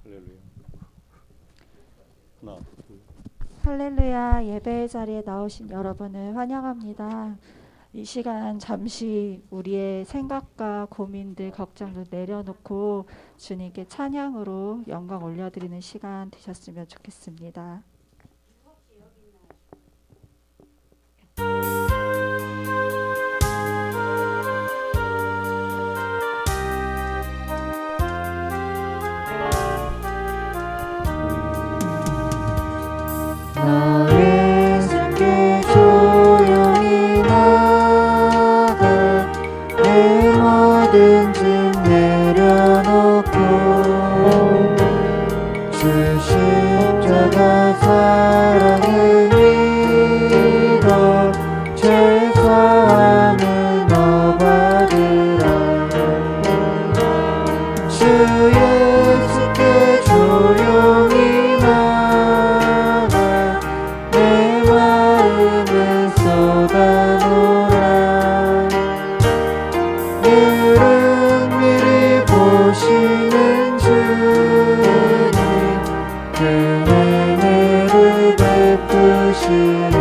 할렐루야. 하나, 둘. 할렐루야. 예배의 자리에 나오신 여러분을 환영합니다. 이 시간 잠시 우리의 생각과 고민들, 걱정도 내려놓고 주님께 찬양으로 영광 올려드리는 시간 되셨으면 좋겠습니다. 너의 손길 조용히 나가 내 모든 짐 내려놓고 주 십자가 사랑을 믿어 죄사함을 너 받으라. 주 예수께 조용히 나가 내 마음을 쏟아놓으라. 늘 은밀히 보시는 주님 그 은혜를 베푸시니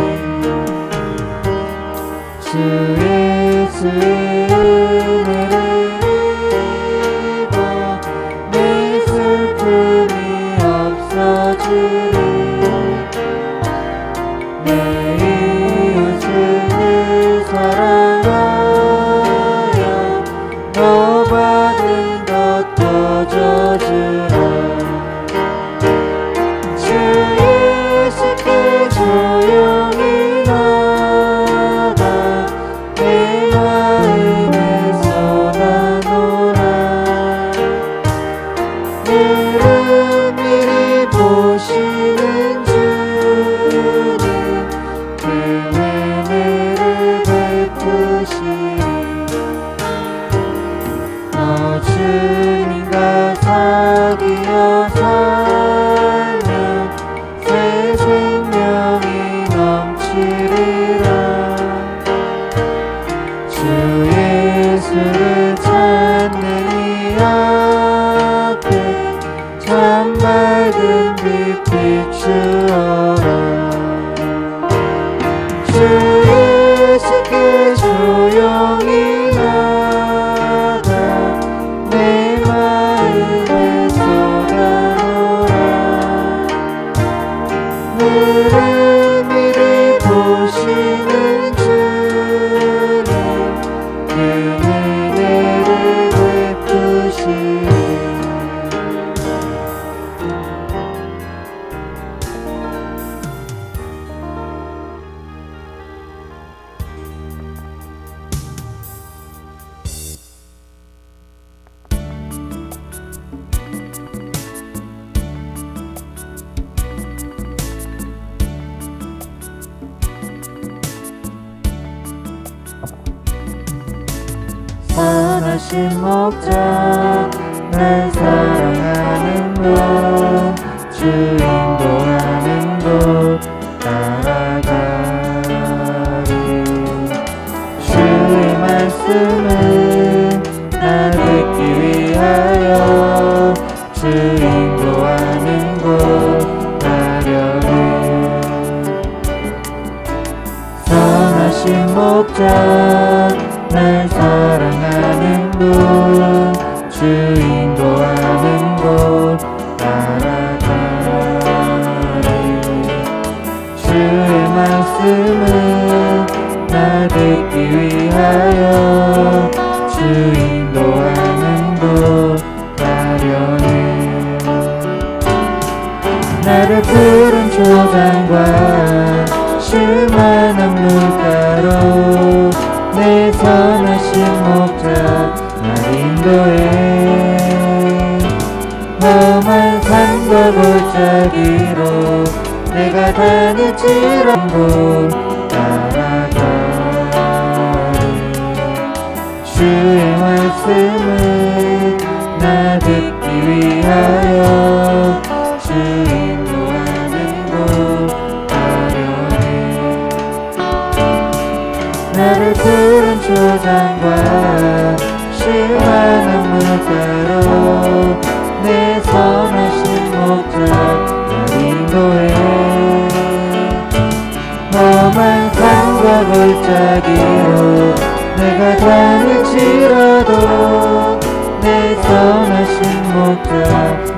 주 예수의 은혜를 입어 내 슬픔이 없어지리. 내 이웃을 사랑하여 너 받은 것 더줘주라. 주 예수께 조용히 나가 내 마음을 쏟아놓으라. 늘 은밀히 보시는 주님 그 은혜를 베푸시니 너 주님과 사귀어 살면 새 생명이 넘치리라. 주 예수를 찾는 이 앞에 참 밝은 빛 비추어라. 주 예수께 조용히 나가 내 마음을 쏟아놓으라. 늘 은밀히 보시는 주님 그 은혜를 베푸시니 선하신 목자 날 사랑하는 것 주 인도하는 곳 따라가리. 주의 말씀을 나 듣기 위하여 주 인도하는 곳 가려니. 선하신 목자 날 사랑하는 분 주 인도하는 곳 따라가리. 주의 말씀을 나 듣기 위하여 주 인도하는 곳 가려니. 나를 푸른 초장과 쉴만한 물가로 내 선하신 목자 날 인도해. 험한 산과 골짜기로 내가 다닐지라도 따라가리. 주의 말씀을 나 듣기 위하여 주 인도하는 곳 가려니. 나를 푸른 초장과 쉴만한 물가로 내 선하신 골짜기로 내가 다닐지라도 내 선하신 목자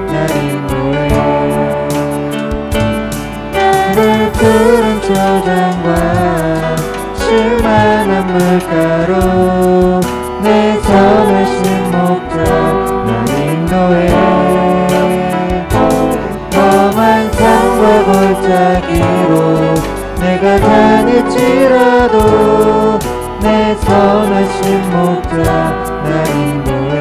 날 인도해. 늘 푸른 초장과 실만한 물가로 내 선하신 목자 날 인도해. 험한 산과 골짜기로 내가 다닐지라도 내 선하신 목자 날 인도해.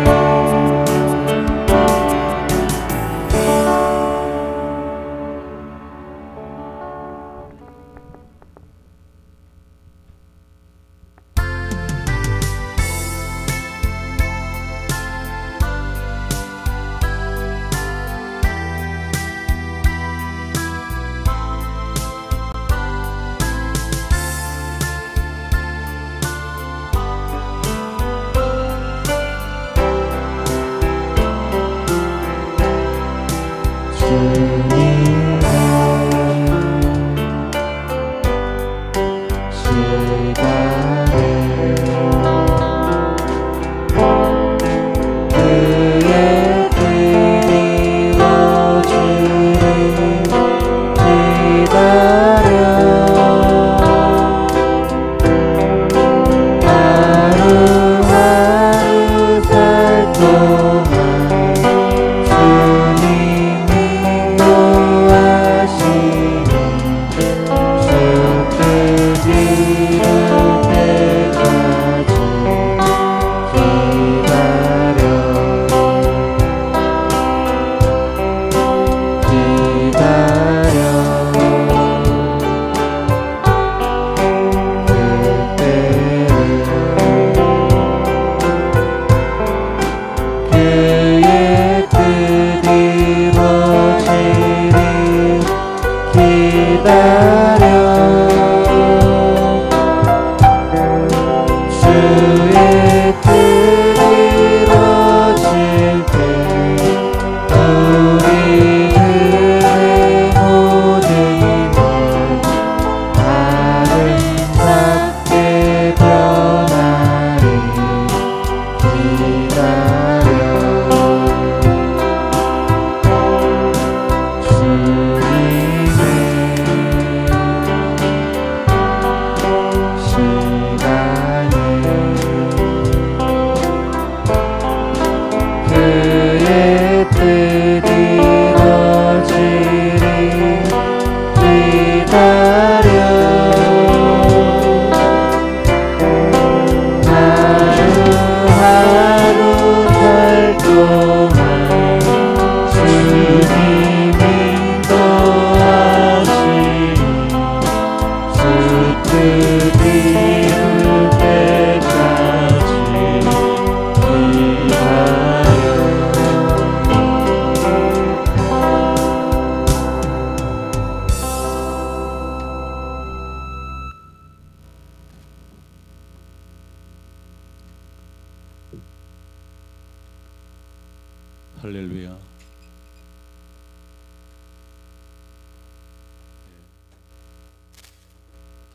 할렐루야.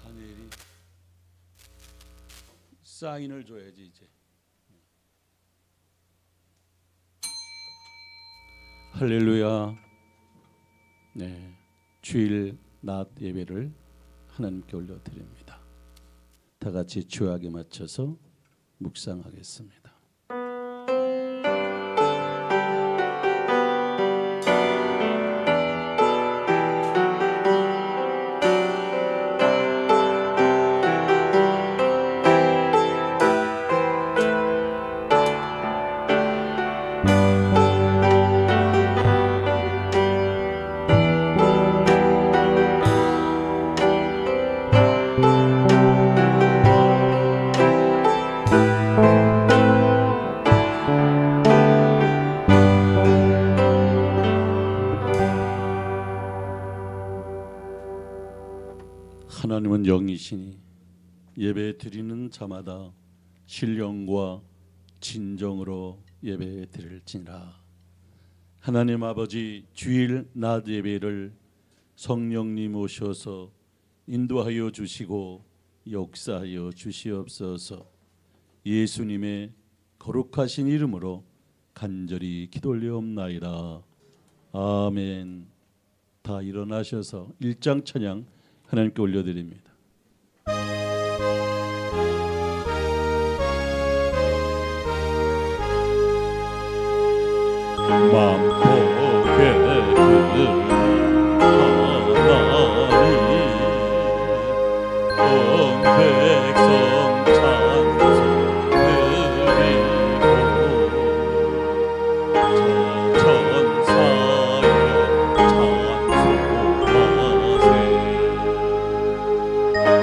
다니엘이 사인을 줘야지 이제. 할렐루야. 네, 주일 낮 예배를 하나님께 올려드립니다. 다 같이 주약에 맞춰서 묵상하겠습니다. 하나님은 영이시니 예배 드리는 자마다 신령과 진정으로 예배 드릴지니라. 하나님 아버지, 주일 낮 예배를 성령님 오셔서 인도하여 주시고 역사하여 주시옵소서. 예수님의 거룩하신 이름으로 간절히 기도 올리옵나이다. 아멘. 다 일어나셔서 1장 찬양 하나님께 올려드립니다. 만복의 하나님 온 백성 찬송 드리고 천사여 찬송하세.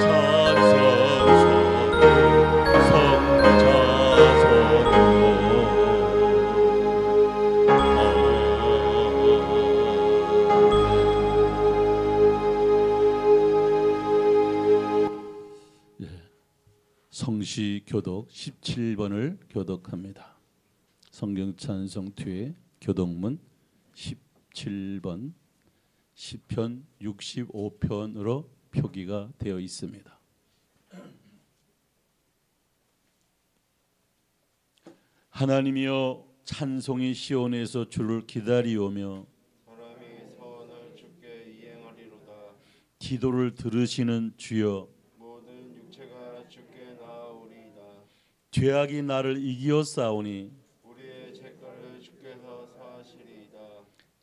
찬송 성자성모 성시 교독 17번을 교독합니다. 성경 찬송 뒤에 교독문 17번 시편 65편으로 표기가 되어 있습니다. 하나님이여 찬송이 시온에서 주를 기다리오며 사람이 선을 주께 이행하리로다. 기도를 들으시는 주여 모든 육체가 주께 나아오리이다. 죄악이 나를 이기었사오니 우리의 죄가를 주께서 사하시리이다.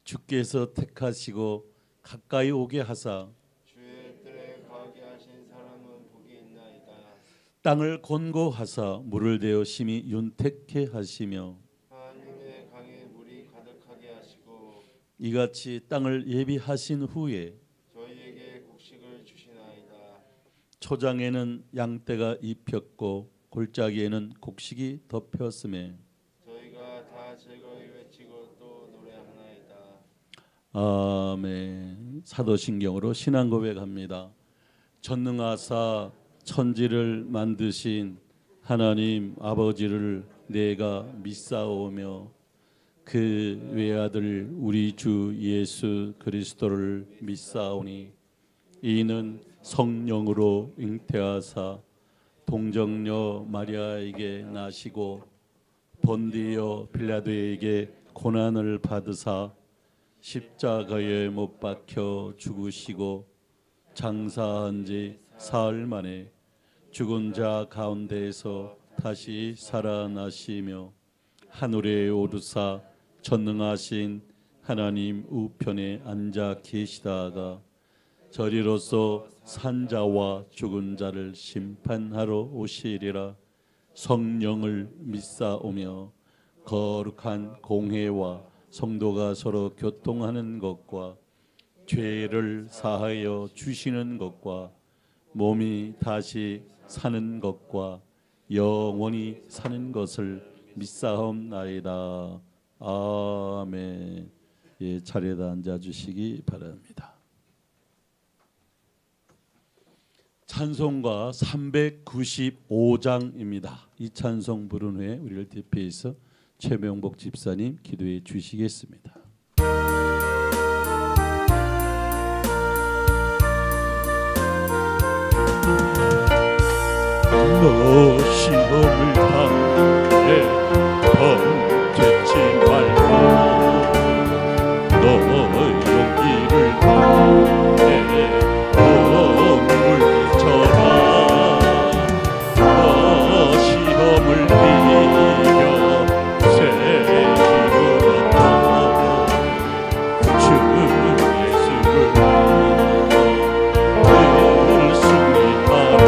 주께서 택하시고 가까이 오게 하사 주의 뜰에 가게 하신 사람은 복이 있나이다. 땅을 곤고하사 물을 대어 심히 윤택케 하시며 하나님의 강에 물이 가득하게 하시고 이같이 땅을 예비하신 후에 저희에게 곡식을 주시나이다. 초장에는 양떼가 입혔고 골짜기에는 곡식이 덮였음에 저희가 다 즐거이 외치고 또 노래하나이다. 아멘. 사도신경으로 신앙 고백합니다. 전능하사 천지를 만드신 하나님 아버지를 내가 믿사오며 그 외아들 우리 주 예수 그리스도를 믿사오니 이는 성령으로 잉태하사 동정녀 마리아에게 나시고 본디오 빌라도에게 고난을 받으사 십자가에 못 박혀 죽으시고 장사한 지 사흘 만에 죽은 자 가운데에서 다시 살아나시며 하늘에 오르사 전능하신 하나님 우편에 앉아 계시다가 저리로서 산자와 죽은 자를 심판하러 오시리라. 성령을 믿사오며 거룩한 공회와 성도가 서로 교통하는 것과 죄를 사하여 주시는 것과 몸이 다시 사는 것과 영원히 사는 것을 믿사옵나이다. 아멘. 예, 차례다 앉아주시기 바랍니다. 찬송가 395장입니다. 이 찬송 부른 후에 우리를 대표해서 최명복 집사님 기도해 주시겠습니다. 너 시험을 당해 던지지 말고 너 용기를 다해 물리쳐라. 너 시험을 이겨 새 힘을 얻어 주 예수를 늘 승리하라.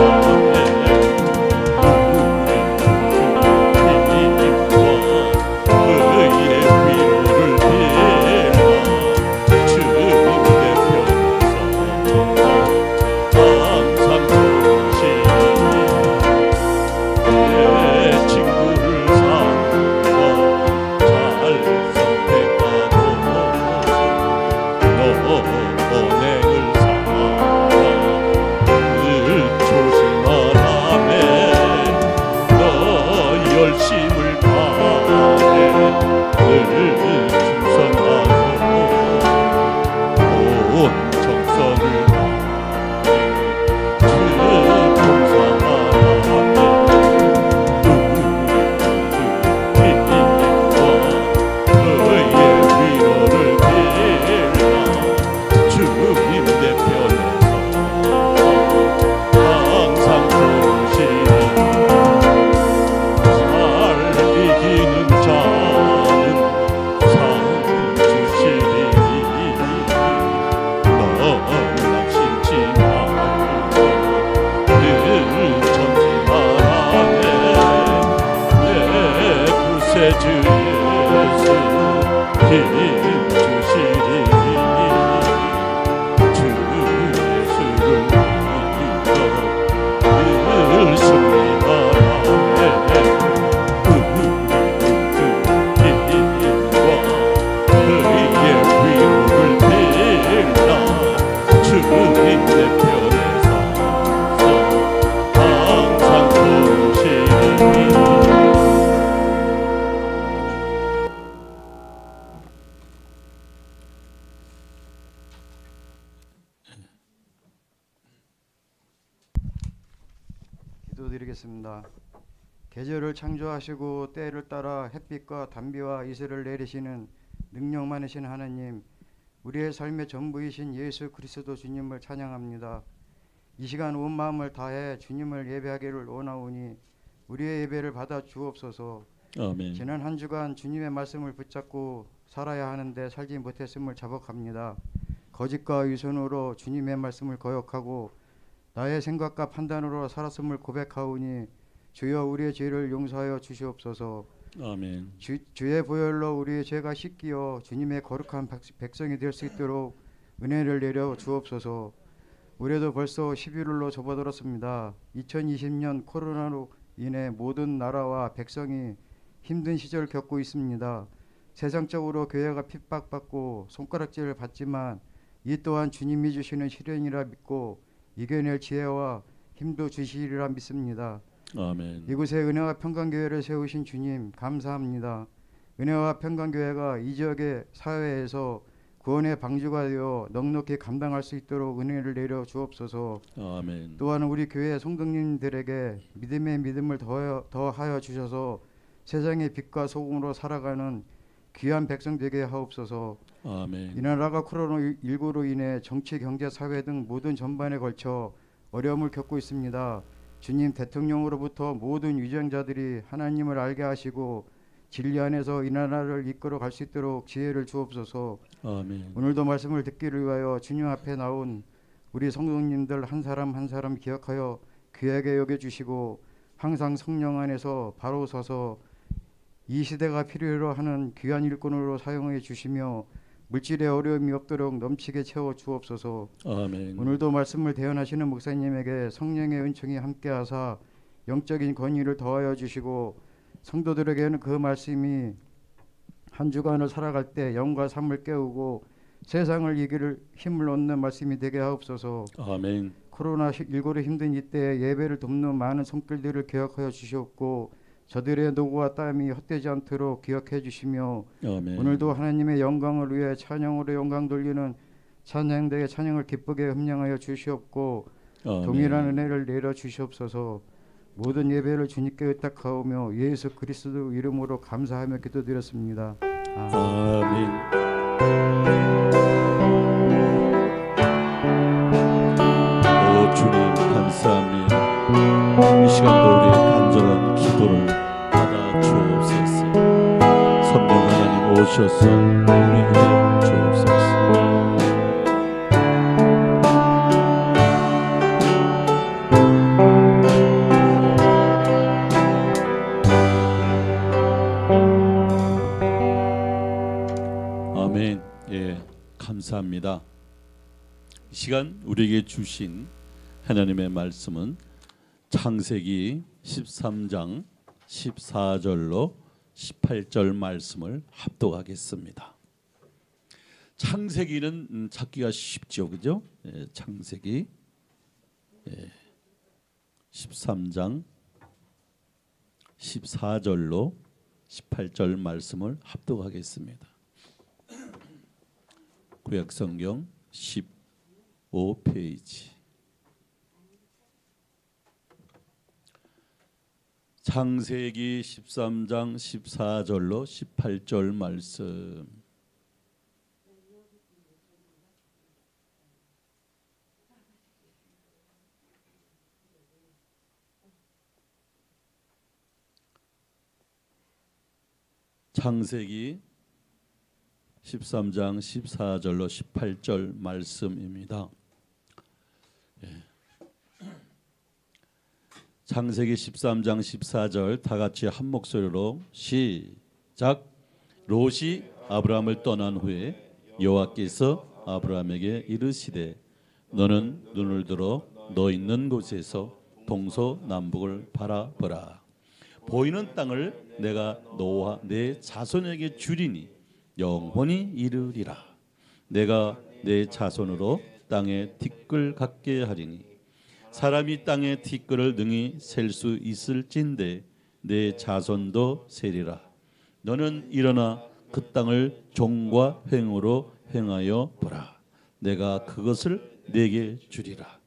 기도드리겠습니다. 계절을 창조하시고 때를 따라 햇빛과 단비와 이슬을 내리시는 능력 많으신 하나님, 우리의 삶의 전부이신 예수 그리스도 주님을 찬양합니다. 이 시간 온 마음을 다해 주님을 예배하기를 원하오니 우리의 예배를 받아 주옵소서. 아멘. 지난 한 주간 주님의 말씀을 붙잡고 살아야 하는데 살지 못했음을 자복합니다. 거짓과 위선으로 주님의 말씀을 거역하고 나의 생각과 판단으로 살았음을 고백하오니 주여 우리의 죄를 용서하여 주시옵소서. 아멘. 주의 보혈로 우리의 죄가 씻기어 주님의 거룩한 백성이 될 수 있도록 은혜를 내려 주옵소서. 올해도 벌써 11월로 접어들었습니다. 2020년 코로나로 인해 모든 나라와 백성이 힘든 시절을 겪고 있습니다. 세상적으로 교회가 핍박받고 손가락질을 받지만 이 또한 주님이 주시는 시련이라 믿고 이겨낼 지혜와 힘도 주시리라 믿습니다. 아멘. 이곳에 은혜와 평강교회를 세우신 주님 감사합니다. 은혜와 평강교회가 이 지역의 사회에서 구원의 방주가 되어 넉넉히 감당할 수 있도록 은혜를 내려 주옵소서. 아멘. 또한 우리 교회 성도님들에게 믿음의 믿음을 더하여 주셔서 세상의 빛과 소금으로 살아가는 귀한 백성 되게 하옵소서. 아멘. 이 나라가 코로나19로 인해 정치, 경제, 사회 등 모든 전반에 걸쳐 어려움을 겪고 있습니다. 주님, 대통령으로부터 모든 위정자들이 하나님을 알게 하시고 진리 안에서 이 나라를 이끌어 갈 수 있도록 지혜를 주옵소서. 아멘. 오늘도 말씀을 듣기를 위하여 주님 앞에 나온 우리 성도님들 한 사람 한 사람 기억하여 귀하게 여겨주시고 항상 성령 안에서 바로 서서 이 시대가 필요로 하는 귀한 일꾼으로 사용해 주시며 물질의 어려움이 없도록 넘치게 채워 주옵소서. 아멘. 오늘도 말씀을 대언하시는 목사님에게 성령의 은총이 함께하사 영적인 권위를 더하여 주시고 성도들에게는 그 말씀이 한 주간을 살아갈 때 영과 삶을 깨우고 세상을 이길 힘을 얻는 말씀이 되게 하옵소서. 아멘. 코로나19로 힘든 이때에 예배를 돕는 많은 손길들을 기억하여 주시옵고 저들의 노고와 땀이 헛되지 않도록 기억해 주시며 아멘. 오늘도 하나님의 영광을 위해 찬양으로 영광 돌리는 찬양대의 찬양을 기쁘게 흠량하여 주시옵고 아멘. 동일한 은혜를 내려 주시옵소서. 모든 예배를 주님께 의탁하오며 예수 그리스도 이름으로 감사하며 기도드렸습니다. 아멘. 오 주님 감사합니다. 이 시간도 우리의 간절한 기도를 받아 주옵소서. 성령 하나님 오셔서 우리에게 주옵소서. 아멘. 예, 감사합니다. 이 시간 우리에게 주신 하나님의 말씀은 창세기 13장 14절로 18절 말씀을 합독하겠습니다. 창세기는 찾기가 쉽죠, 그죠? 예, 창세기 13장 14절로 18절 말씀을 합독하겠습니다. 구약성경 15페이지. 창세기 13장 14절로 18절 말씀. 창세기 13장 14절로 18절 말씀입니다. 창세기 13장 14절 다 같이 한 목소리로 시작. 롯이 아브라함을 떠난 후에 여호와께서 아브라함에게 이르시되 너는 눈을 들어 너 있는 곳에서 동서남북을 바라보라. 보이는 땅을 내가 너와 내 자손에게 주리니 영원히 이르리라. 내가 내 자손으로 땅에 티끌 갖게 하리니 사람이 땅의 티끌을 능히 셀 수 있을진데 내 자손도 세리라. 너는 일어나 그 땅을 종과 횡으로 행하여 보라. 내가 그것을 내게 주리라.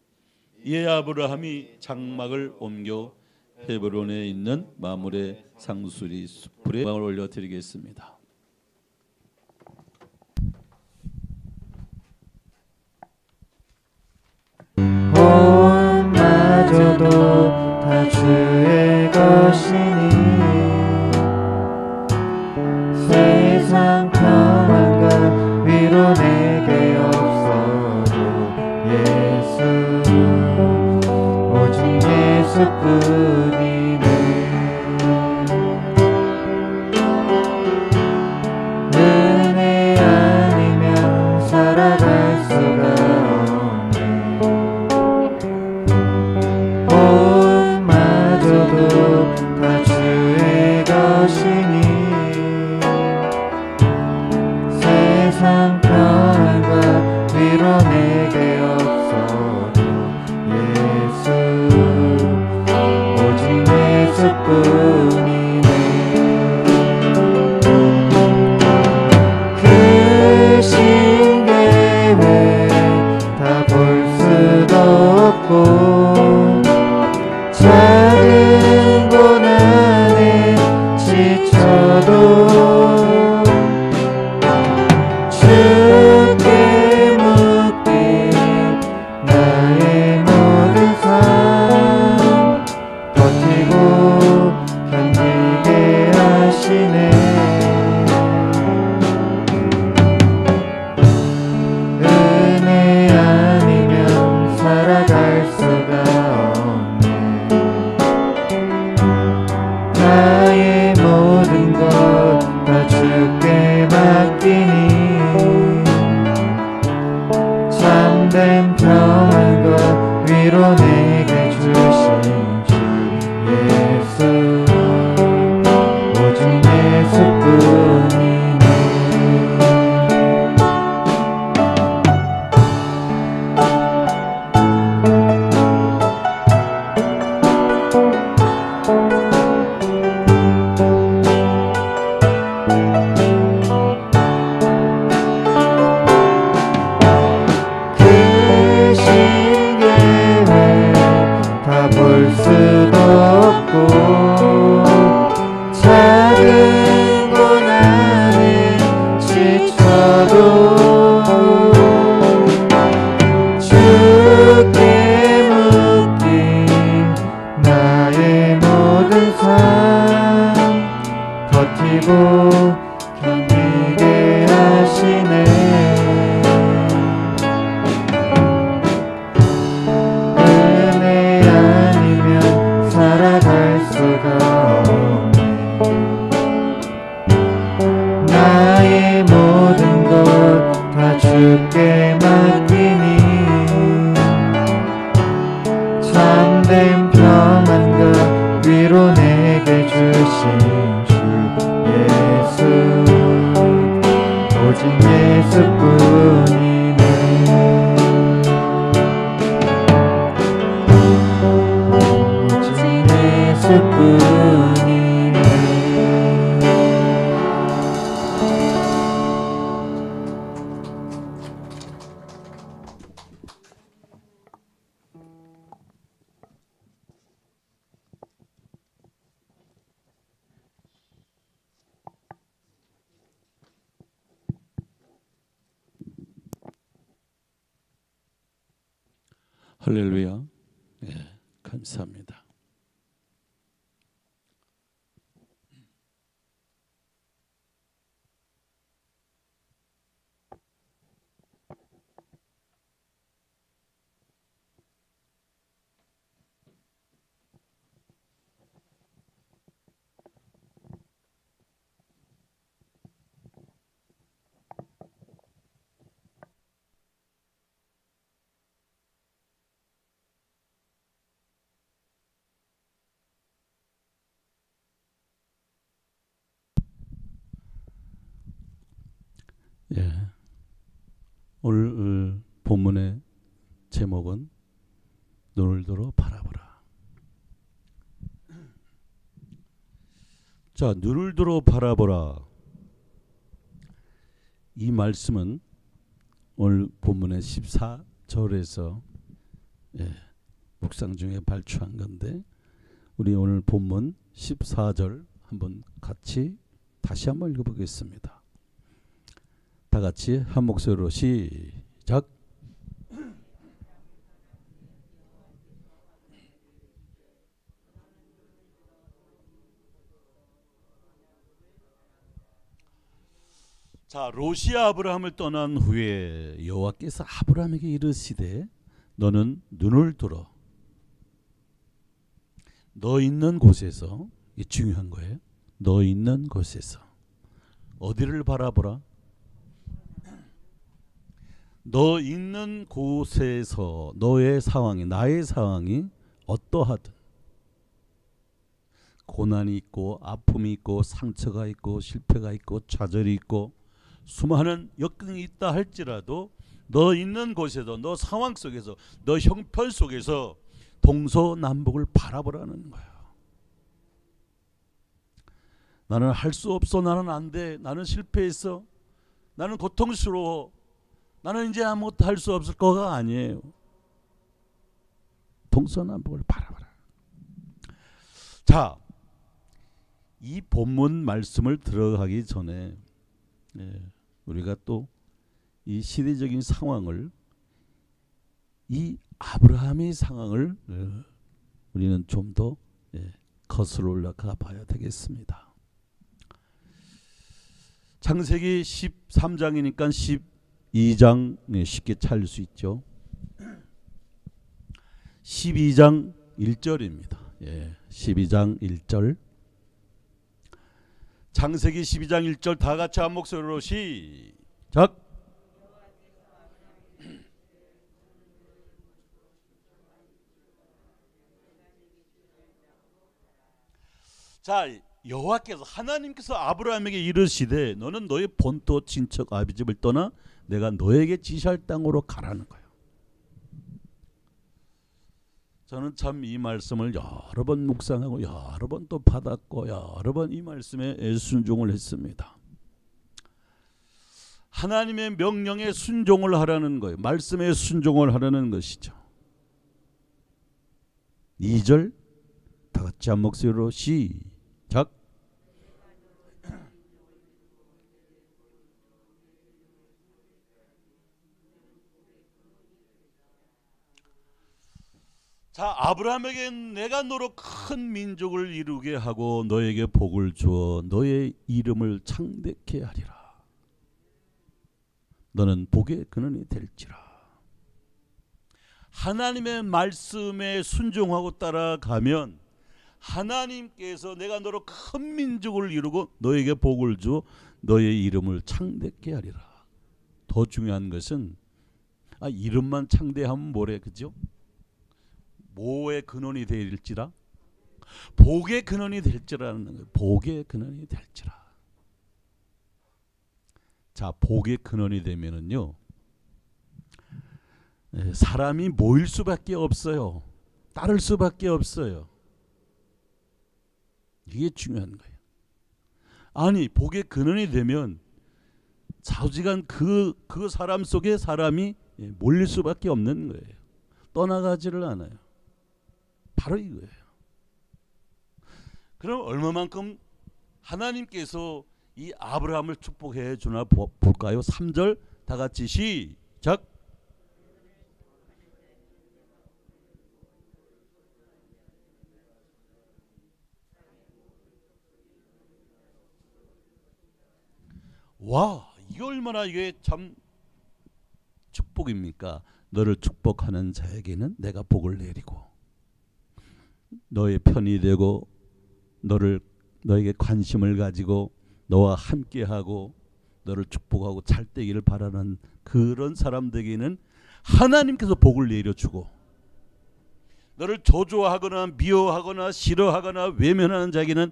이에 아브라함이 장막을 옮겨 헤브론에 있는 마므레 상수리 숲에 마을 올려드리겠습니다. 온마저도 다 주의 것이니 세상 평안과 위로 내게 없어도 예수 오직 예수뿐이네. 은혜 아니면 살아갈 수가 없네. 온마저도 다 주의 것이니 세상 평안과 위로 내게 없어도 예수 오직 예수뿐이네. 그 신계획 다 볼 수도 없고 작은 고난에 지쳐도 주께 묻기 나의 모든 삶 버티고 견디게 하시네. 은혜 아니면 살아갈 수가 없네. 나의 모든 것 다 주께 맡기니 참된 평안과 위로 내게 주신 주 예수 오직 예수뿐이네. 그 신계획 다 볼 수도 없고 작은 고난에 지쳐도 주께 묻기 나의 모든 삶 버티고 견디게 하시네. 은혜 아니면 살아갈 수가 없네. 나의 모든 것 다 주께 맡기니 참된 평안과 위로 내게 주신 주 예수 오직 예수뿐이네. 오직 예수뿐이네. 할렐루야. 예, 감사합니다. 예. 오늘 본문의 제목은 눈을 들어 바라보라. 자, 눈을 들어 바라보라. 이 말씀은 오늘 본문의 14절에서 묵상 중에 발췌한 건데, 우리 오늘 본문 14절 한번 같이 다시 한번 읽어보겠습니다. 다 같이 한 목소리로 시작. 자, 롯이 아브라함을 떠난 후에 여호와께서 아브라함에게 이르시되 너는 눈을 들어 너 있는 곳에서, 이게 중요한 거예요. 너 있는 곳에서 어디를 바라보라? 너 있는 곳에서 너의 상황이, 나의 상황이 어떠하든, 고난이 있고 아픔이 있고 상처가 있고 실패가 있고 좌절이 있고 수많은 역경이 있다 할지라도 너 있는 곳에서, 너 상황 속에서, 너 형편 속에서 동서남북을 바라보라는 거야. 나는 할 수 없어, 나는 안 돼, 나는 실패했어, 나는 고통스러워, 나는 이제 아무것도 할 수 없을 거가 아니에요. 동서남북을 바라봐라. 자, 이 본문 말씀을 들어가기 전에 우리가 또 이 시대적인 상황을, 이 아브라함의 상황을 우리는 좀 더 거슬러 올라가 봐야 되겠습니다. 창세기 13장이니까 12장 쉽게 찾을 수 있죠. 12장 1절입니다. 12장 1절. 창세기 12장 1절 다 같이 한 목소리로 시작. 자, 여호와께서, 하나님께서 아브라함에게 이르시되 너는 너의 본토 친척 아비집을 떠나 내가 너에게 지시할 땅으로 가라는 거예요. 저는 참 이 말씀을 여러 번 묵상하고 여러 번 또 받았고 여러 번 이 말씀에 순종을 했습니다. 하나님의 명령에 순종을 하라는 거예요. 말씀에 순종을 하라는 것이죠. 2절 다 같이 한 목소리로 시작. 자, 아브라함에게 내가 너로 큰 민족을 이루게 하고 너에게 복을 주어 너의 이름을 창대케 하리라. 너는 복의 근원이 될지라. 하나님의 말씀에 순종하고 따라가면 하나님께서 내가 너로 큰 민족을 이루고 너에게 복을 주어 너의 이름을 창대케 하리라. 더 중요한 것은 이름만 창대하면 뭐래, 그죠? 뭐의 근원이 될지라? 복의 근원이 될지라는 거예요. 복의 근원이 될지라. 자, 복의 근원이 되면은요, 사람이 모일 수밖에 없어요. 따를 수밖에 없어요. 이게 중요한 거예요. 아니, 복의 근원이 되면 좌우지간 그 사람 속에 사람이 몰릴 수밖에 없는 거예요. 떠나가지를 않아요. 바로 이거예요. 그럼 얼마만큼 하나님께서 이 아브라함을 축복해 주나 볼까요? 3절 다 같이 시작. 와, 이게 얼마나 이게 참 축복입니까? 너를 축복하는 자에게는 내가 복을 내리고 너의 편이 되고 너에게 관심을 가지고 너와 함께하고 너를 축복하고 잘 되기를 바라는 그런 사람들에게는 하나님께서 복을 내려주고, 너를 저주하거나 미워하거나 싫어하거나 외면하는 자에게는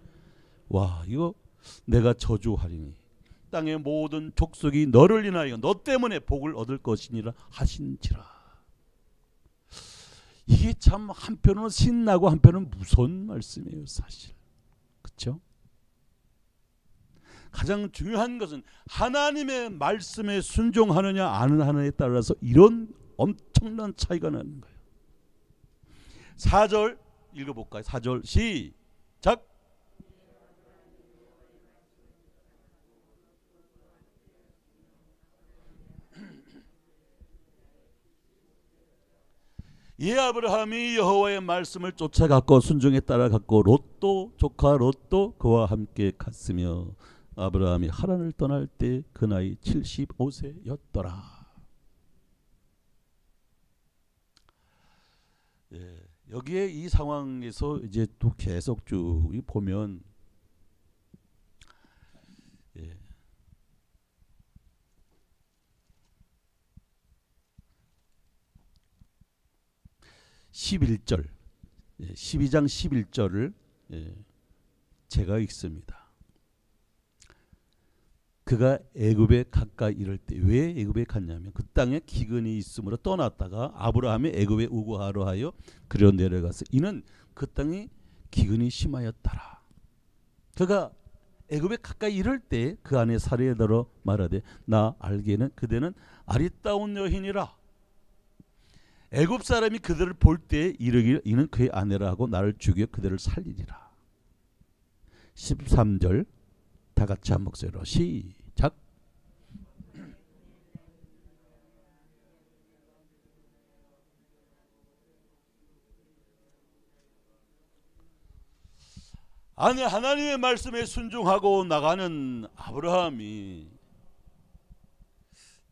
와, 이거 내가 저주하리니 땅의 모든 족속이 너를 인하여 너 때문에 복을 얻을 것이니라 하신지라. 이게 참 한편으로는 신나고 한편으로는 무서운 말씀이에요, 사실. 그렇죠? 가장 중요한 것은 하나님의 말씀에 순종하느냐 안 하느냐에 따라서 이런 엄청난 차이가 나는 거예요. 4절 읽어볼까요? 4절 시작. 이 아브라함이 여호와의 말씀을 쫓아갔고 순종에 따라갔고 롯도 조카 롯도 그와 함께 갔으며 아브라함이 하란을 떠날 때 그 나이 75세였더라. 예, 여기에 이 상황에서 이제 또 계속 쭉 보면 예, 11절 12장 11절을 제가 읽습니다. 그가 애굽에 가까이 이를 때, 왜 애굽에 갔냐면 그 땅에 기근이 있으므로 떠났다가 아브라함이 애굽에 우거하러 하여 그려 내려가서 이는 그 땅에 기근이 심하였더라. 그가 애굽에 가까이 이를 때 그 안에 사례에 들어 말하되 나 알기에는 그대는 아리따운 여인이라. 애굽 사람이 그들을 볼 때 이르기를 이는 그의 아내라 하고 나를 죽여 그들을 살리리라. 13절 다 같이 한 목소리로 시작. 아니 하나님의 말씀에 순종하고 나가는 아브라함이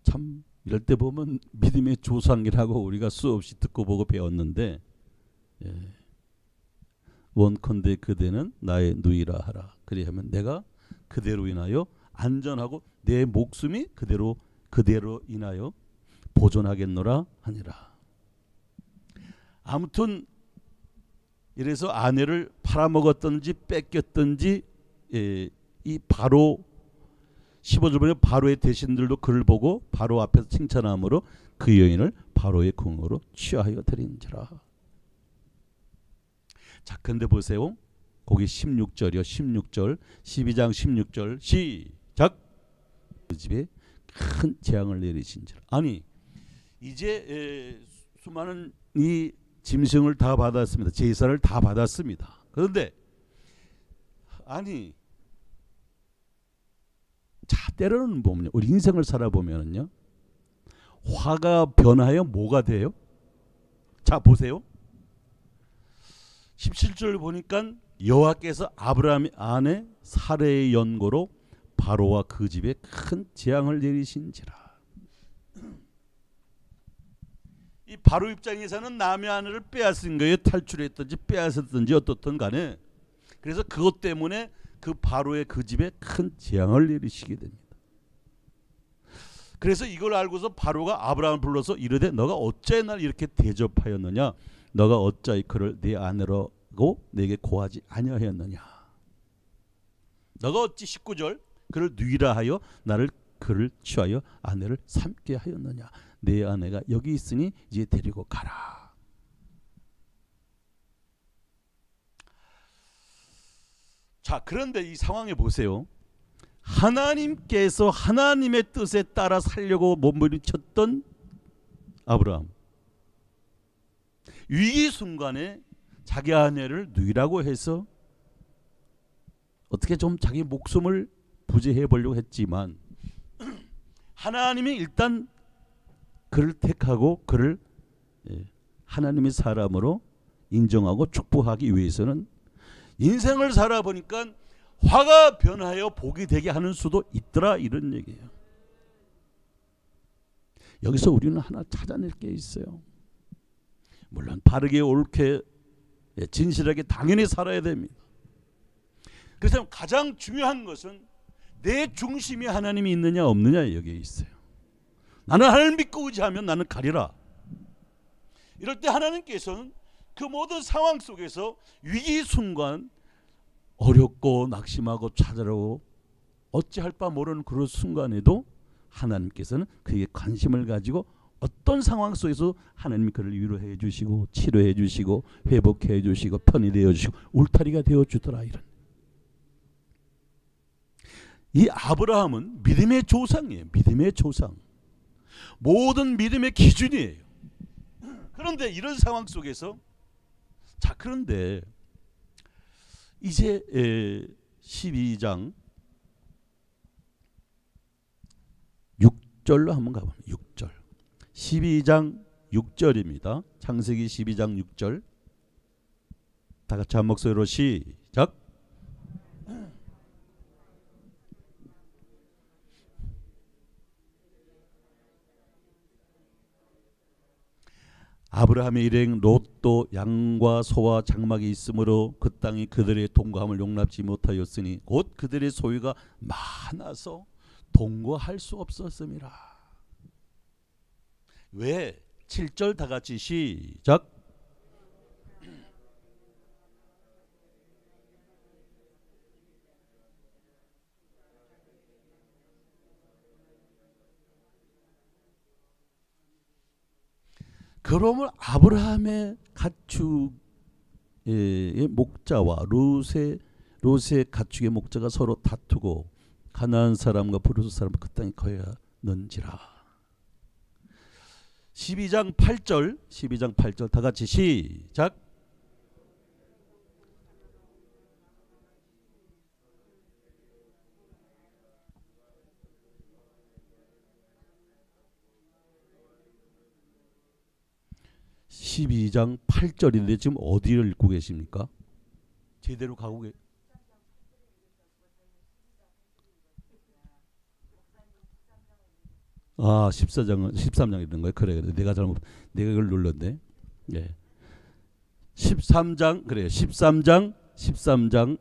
참 이럴 때 보면 믿음의 조상이라고 우리가 수없이 듣고 보고 배웠는데 원컨대 그대는 나의 누이라 하라. 그리하면 내가 그대로 인하여 안전하고 내 목숨이 그대로 인하여 보존하겠노라 하니라. 아무튼 이래서 아내를 팔아먹었든지 뺏겼든지 이 바로 15절 보면 바로의 대신들도 그를 보고 바로 앞에서 칭찬함으로 그 여인을 바로의 궁으로 취하여 드린지라. 자, 근데 보세요. 거기 16절이요. 16절 12장 16절 시작. 그 집에 큰 재앙을 내리신지라. 아니 이제 수많은 이 짐승을 다 받았습니다. 제사를 다 받았습니다. 그런데 아니 자 때로는 보면요, 우리 인생을 살아보면은요, 화가 변하여 뭐가 돼요? 자 보세요. 17절 보니까 여호와께서 아브라함의 아내 사레의 연고로 바로와 그 집에 큰 재앙을 내리신지라. 이 바로 입장에서는 남의 아내를 빼앗은 거예요. 탈출했든지 빼앗았든지 어떻든 간에. 그래서 그것 때문에 그 바로의 그 집에 큰 재앙을 내리시게 됩니다. 그래서 이걸 알고서 바로가 아브라함을 불러서 이르되 너가 어찌 날 이렇게 대접하였느냐, 너가 어찌 그를 네 아내라고 내게 고하지 아니하였느냐, 너가 어찌 19절 그를 누이라 하여 나를 그를 취하여 아내를 삼게 하였느냐, 내 아내가 여기 있으니 이제 데리고 가라. 자, 그런데 이 상황에 보세요. 하나님께서 하나님의 뜻에 따라 살려고 몸부림쳤던 아브라함, 위기 순간에 자기 아내를 누이라고 해서 어떻게 좀 자기 목숨을 부지해 보려고 했지만 하나님이 일단 그를 택하고 그를 하나님의 사람으로 인정하고 축복하기 위해서는 인생을 살아보니까 화가 변하여 복이 되게 하는 수도 있더라, 이런 얘기예요. 여기서 우리는 하나 찾아낼 게 있어요. 물론 바르게 옳게 진실하게 당연히 살아야 됩니다. 그래서 가장 중요한 것은 내 중심에 하나님이 있느냐 없느냐 여기에 있어요. 나는 하나님을 믿고 의지하면 나는 가리라. 이럴 때 하나님께서는 그 모든 상황 속에서 위기 순간 어렵고 낙심하고 찾으라고 어찌할 바 모르는 그런 순간에도 하나님께서는 그에게 관심을 가지고 어떤 상황 속에서 하나님이 그를 위로해 주시고 치료해 주시고 회복해 주시고 편히 되어 주시고 울타리가 되어 주더라. 이런 이 아브라함은 믿음의 조상이에요. 믿음의 조상. 모든 믿음의 기준이에요. 그런데 이런 상황 속에서 자 그런데 이제 12장 6절로 한번 가봅니다. 6절 12장 6절입니다. 창세기 12장 6절 다 같이 한 목소리로 시작. 아브라함의 일행 롯도 양과 소와 장막이 있으므로 그 땅이 그들의 동거함을 용납지 못하였으니 곧 그들의 소유가 많아서 동거할 수 없었음이라. 왜? 7절 다 같이 시작. 그러면 아브라함의 가축의 목자와 롯의 가축의 목자가 서로 다투고 가나안 사람과 브루스 사람 그 땅에 거하는지라. 12장 8절 다 같이 시작. (12장 8절인데) 지금 어디를 읽고 계십니까? 제대로 가고 계세요? 13장 있는 거예요. 그래. 내가 이걸 눌렀네. 예. 13장 그래요. 13장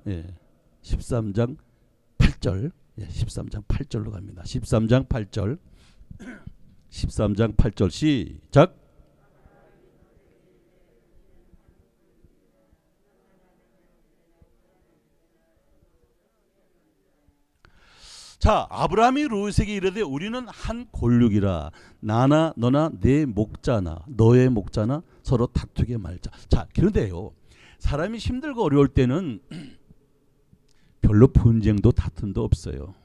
예. 13장 8절. 예. 13장 8절로 갑니다. 13장 8절. 13장 8절 시작. 자, 아브라함이 롯에게 이르되 우리는 한 골육이라 나나 너나 내 목자나 너의 목자나 서로 다투게 말자. 자, 그런데요, 사람이 힘들고 어려울 때는 별로 분쟁도 다툼도 없어요.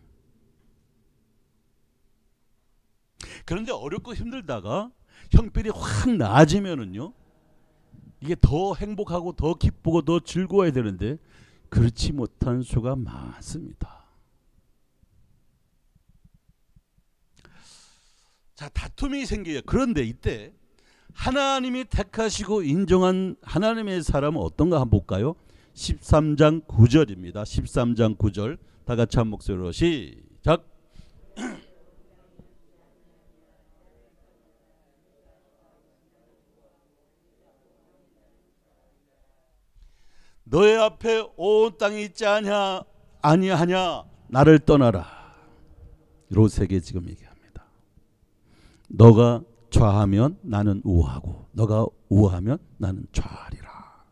그런데 어렵고 힘들다가 형편이 확 나아지면은요, 이게 더 행복하고 더 기쁘고 더 즐거워야 되는데 그렇지 못한 수가 많습니다. 자, 다툼이 생겨요. 그런데 이때 하나님이 택하시고 인정한 하나님의 사람은 어떤가 한번 볼까요? 13장 9절입니다. 13장 9절 다 같이 한 목소리로 시작. 너의 앞에 온 땅이 있지 아니하냐 나를 떠나라. 롯에게 지금 얘기합니다. 너가 좌하면 나는 우하고 너가 우하면 나는 좌하리라.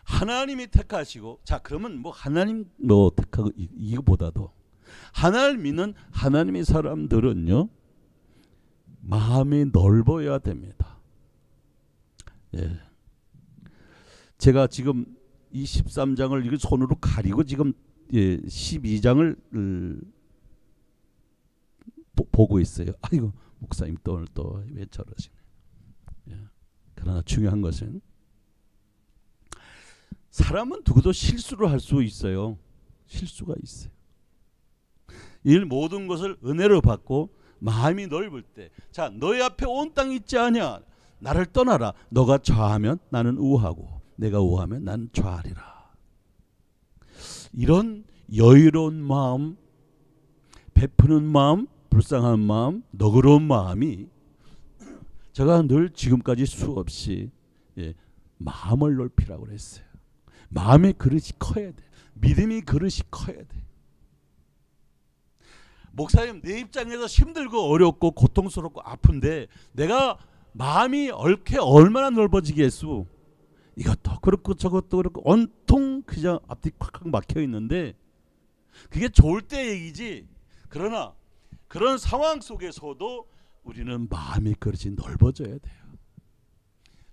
하나님이 택하시고, 자 그러면 뭐 하나님 뭐 택하고 이거보다도 하나님 믿는 하나님의 사람들은요 마음이 넓어야 됩니다. 예. 제가 지금 이 13장을 이거 손으로 가리고 지금 12장을 보고 있어요. 아이고 목사님 또 오늘 또 왜 저러시네. 예. 그러나 중요한 것은 사람은 누구도 실수를 할 수 있어요. 실수가 있어요. 이 모든 것을 은혜로 받고 마음이 넓을 때, 자 너희 앞에 온 땅이 있지 않냐 나를 떠나라. 너가 좌하면 나는 우하고 내가 우하면 나는 좌하리라. 이런 여유로운 마음, 베푸는 마음, 불쌍한 마음, 너그러운 마음이 제가 늘 지금까지 수없이 마음을 넓히라고 그랬어요. 마음의 그릇이 커야 돼. 믿음의 그릇이 커야 돼. 목사님 내 입장에서 힘들고 어렵고 고통스럽고 아픈데 내가 마음이 얼마나 넓어지겠소. 이것도 그렇고 저것도 그렇고 온통 그냥 앞뒤 콱콱 막혀 있는데 그게 좋을 때 얘기지. 그러나 그런 상황 속에서도 우리는 마음의 그릇이 넓어져야 돼요.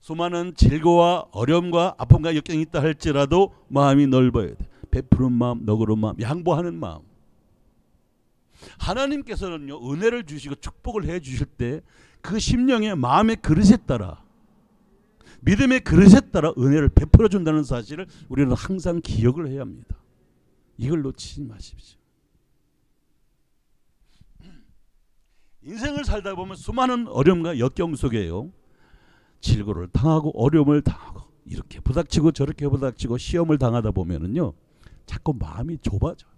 수많은 질고와 어려움과 아픔과 역경이 있다 할지라도 마음이 넓어야 돼. 베푸는 마음, 너그러운 마음, 양보하는 마음. 하나님께서는요, 은혜를 주시고 축복을 해 주실 때 그 심령의 마음의 그릇에 따라, 믿음의 그릇에 따라 은혜를 베풀어 준다는 사실을 우리는 항상 기억을 해야 합니다. 이걸 놓치지 마십시오. 인생을 살다 보면 수많은 어려움과 역경 속에요, 질고를 당하고 어려움을 당하고 이렇게 부닥치고 저렇게 부닥치고 시험을 당하다 보면은요, 자꾸 마음이 좁아져요.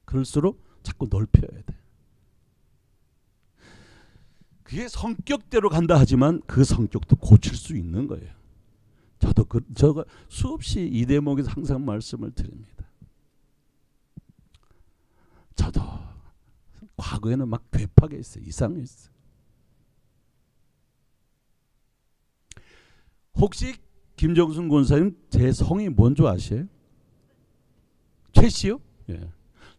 그럴수록 자꾸 넓혀야 돼. 그게 성격대로 간다 하지만 그 성격도 고칠 수 있는 거예요. 저가 수없이 이 대목에서 항상 말씀을 드립니다. 저도 과거에는 막 괴팍해 있어요. 이상했어요. 혹시 김정순 권사님 제 성이 뭔지 아세요? 최 씨요? 예.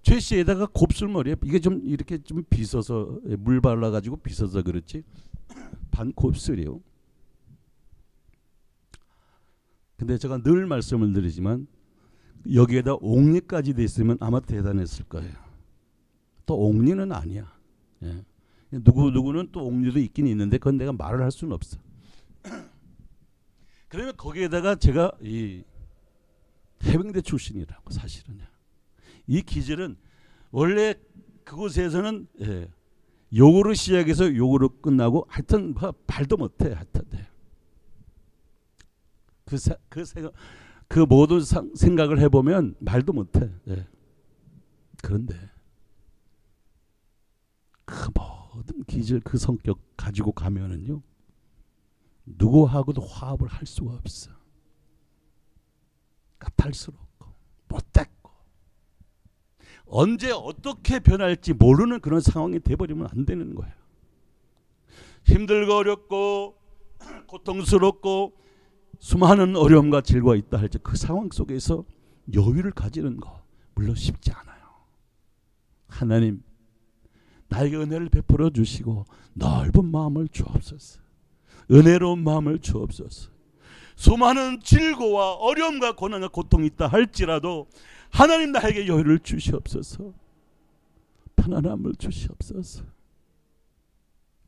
최 씨에다가 곱슬머리에 이게 좀 이렇게 좀 빗어서 물 발라가지고 빗어서 그렇지 반 곱슬이요. 근데 제가 늘 말씀을 드리지만 여기에다 옥리까지 돼 있으면 아마 대단했을 거예요. 또 옥리는 아니야. 예. 누구는 또 옥리도 있긴 있는데 그건 내가 말을 할 수는 없어. 그러면 거기에다가 제가 이 해병대 출신이라고 사실은. 이 기질은 원래 그곳에서는 요거로 시작해서 요거로 끝나고 하여튼 발도 못해. 하여튼 그 모든 생각을 해보면 말도 못해. 그런데 그 모든 기질 그 성격 가지고 가면은요, 누구하고도 화합을 할 수가 없어. 까탈스럽고 못됐고 언제 어떻게 변할지 모르는 그런 상황이 돼버리면 안 되는 거예요. 힘들고 어렵고 고통스럽고 수많은 어려움과 질고가 있다 할지 그 상황 속에서 여유를 가지는 거 물론 쉽지 않아요. 하나님 나에게 은혜를 베풀어 주시고 넓은 마음을 주옵소서. 은혜로운 마음을 주옵소서. 수많은 질고와 어려움과 고난과 고통이 있다 할지라도 하나님 나에게 여유를 주시옵소서. 편안함을 주시옵소서.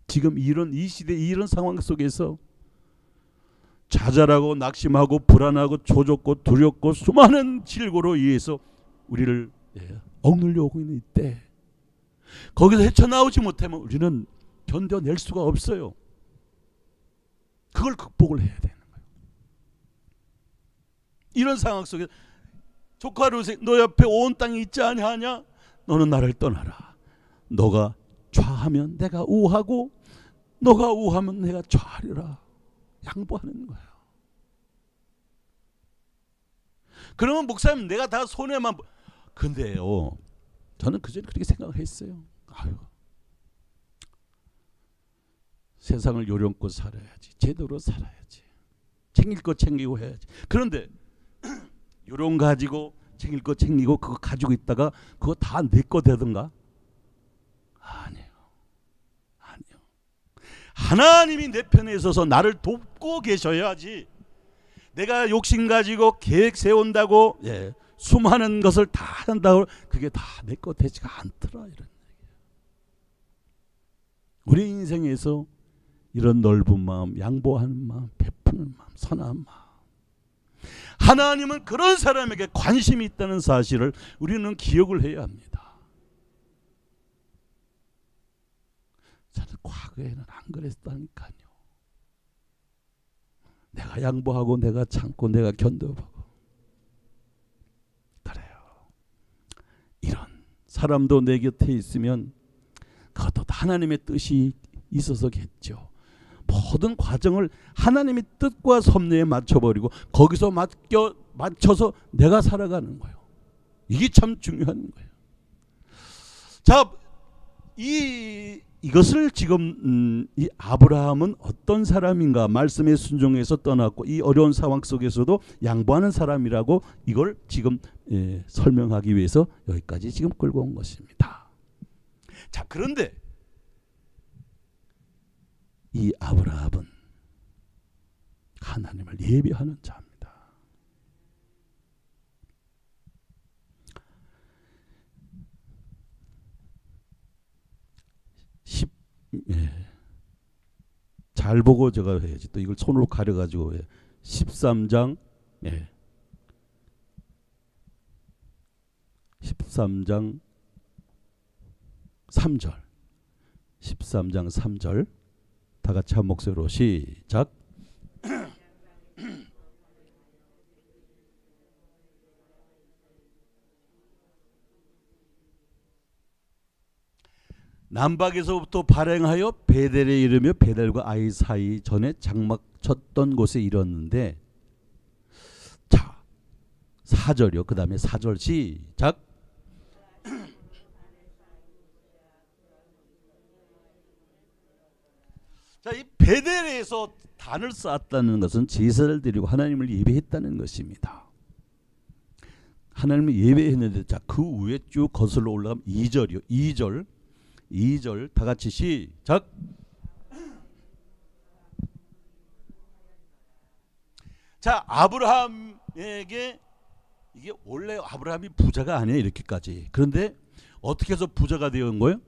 지금 이 시대 이런 상황 속에서 좌절하고 낙심하고 불안하고 조졌고 두렵고 수많은 질고로 인해서 우리를 억눌려 오고 있는 이때 거기서 헤쳐나오지 못하면 우리는 견뎌낼 수가 없어요. 그걸 극복을 해야 되는 거예요. 이런 상황 속에 조카 루세 너 옆에 온 땅이 있지 아니하냐? 너는 나를 떠나라. 너가 좌하면 내가 우하고 너가 우하면 내가 좌하리라. 양보하는 거예요. 그러면 목사님 내가 다 손해만 근데요 저는 그전에 그렇게 생각을 했어요. 아유, 세상을 요령껏 살아야지. 제대로 살아야지. 챙길 거 챙기고 해야지. 그런데 요령 가지고 챙길 거 챙기고 그거 가지고 있다가 그거 다 내 거 되던가? 아니에요. 하나님이 내 편에 있어서 나를 돕고 계셔야지. 내가 욕심 가지고 계획 세운다고 수많은 것을 다 한다고 그게 다 내 거 되지가 않더라. 이런 얘기예요. 우리 인생에서 이런 넓은 마음, 양보하는 마음, 베푸는 마음, 선한 마음. 하나님은 그런 사람에게 관심이 있다는 사실을 우리는 기억을 해야 합니다. 저는 과거에는 안 그랬다니까요. 내가 양보하고 내가 참고 내가 견뎌보고 그래요. 이런 사람도 내 곁에 있으면 그것도 하나님의 뜻이 있어서겠죠. 모든 과정을 하나님의 뜻과 섭리에 맞춰버리고 거기서 맞춰서 내가 살아가는 거예요. 이게 참 중요한 거예요. 자, 이 이것을 지금 이 아브라함은 어떤 사람인가, 말씀에 순종해서 떠났고 이 어려운 상황 속에서도 양보하는 사람이라고 이걸 지금 설명하기 위해서 여기까지 지금 끌고 온 것입니다. 자, 그런데 이 아브라함은 하나님을 예배하는 자입니다. 잘 보고 제가 해야지. 또 이걸 손으로 가려가지고 13장 13장 3절 13장 3절 다 같이 한 목소리로 시작. 남박에서부터 발행하여 베델에 이르며 베델과 아이 사이 전에 장막 쳤던 곳에 이르렀는데, 자 4절이요. 그 다음에 4절 시작. 자, 이 베델에서 단을 쌓았다는 것은 제사를 드리고 하나님을 예배했다는 것입니다. 하나님을 예배했는데, 자 그 위에 쭉 거슬러 올라가면 2절이요. 2절 다 같이 시작. 자, 아브라함에게 이게 원래 아브라함이 부자가 아니에요, 이렇게까지. 그런데 어떻게 해서 부자가 되는 거예요?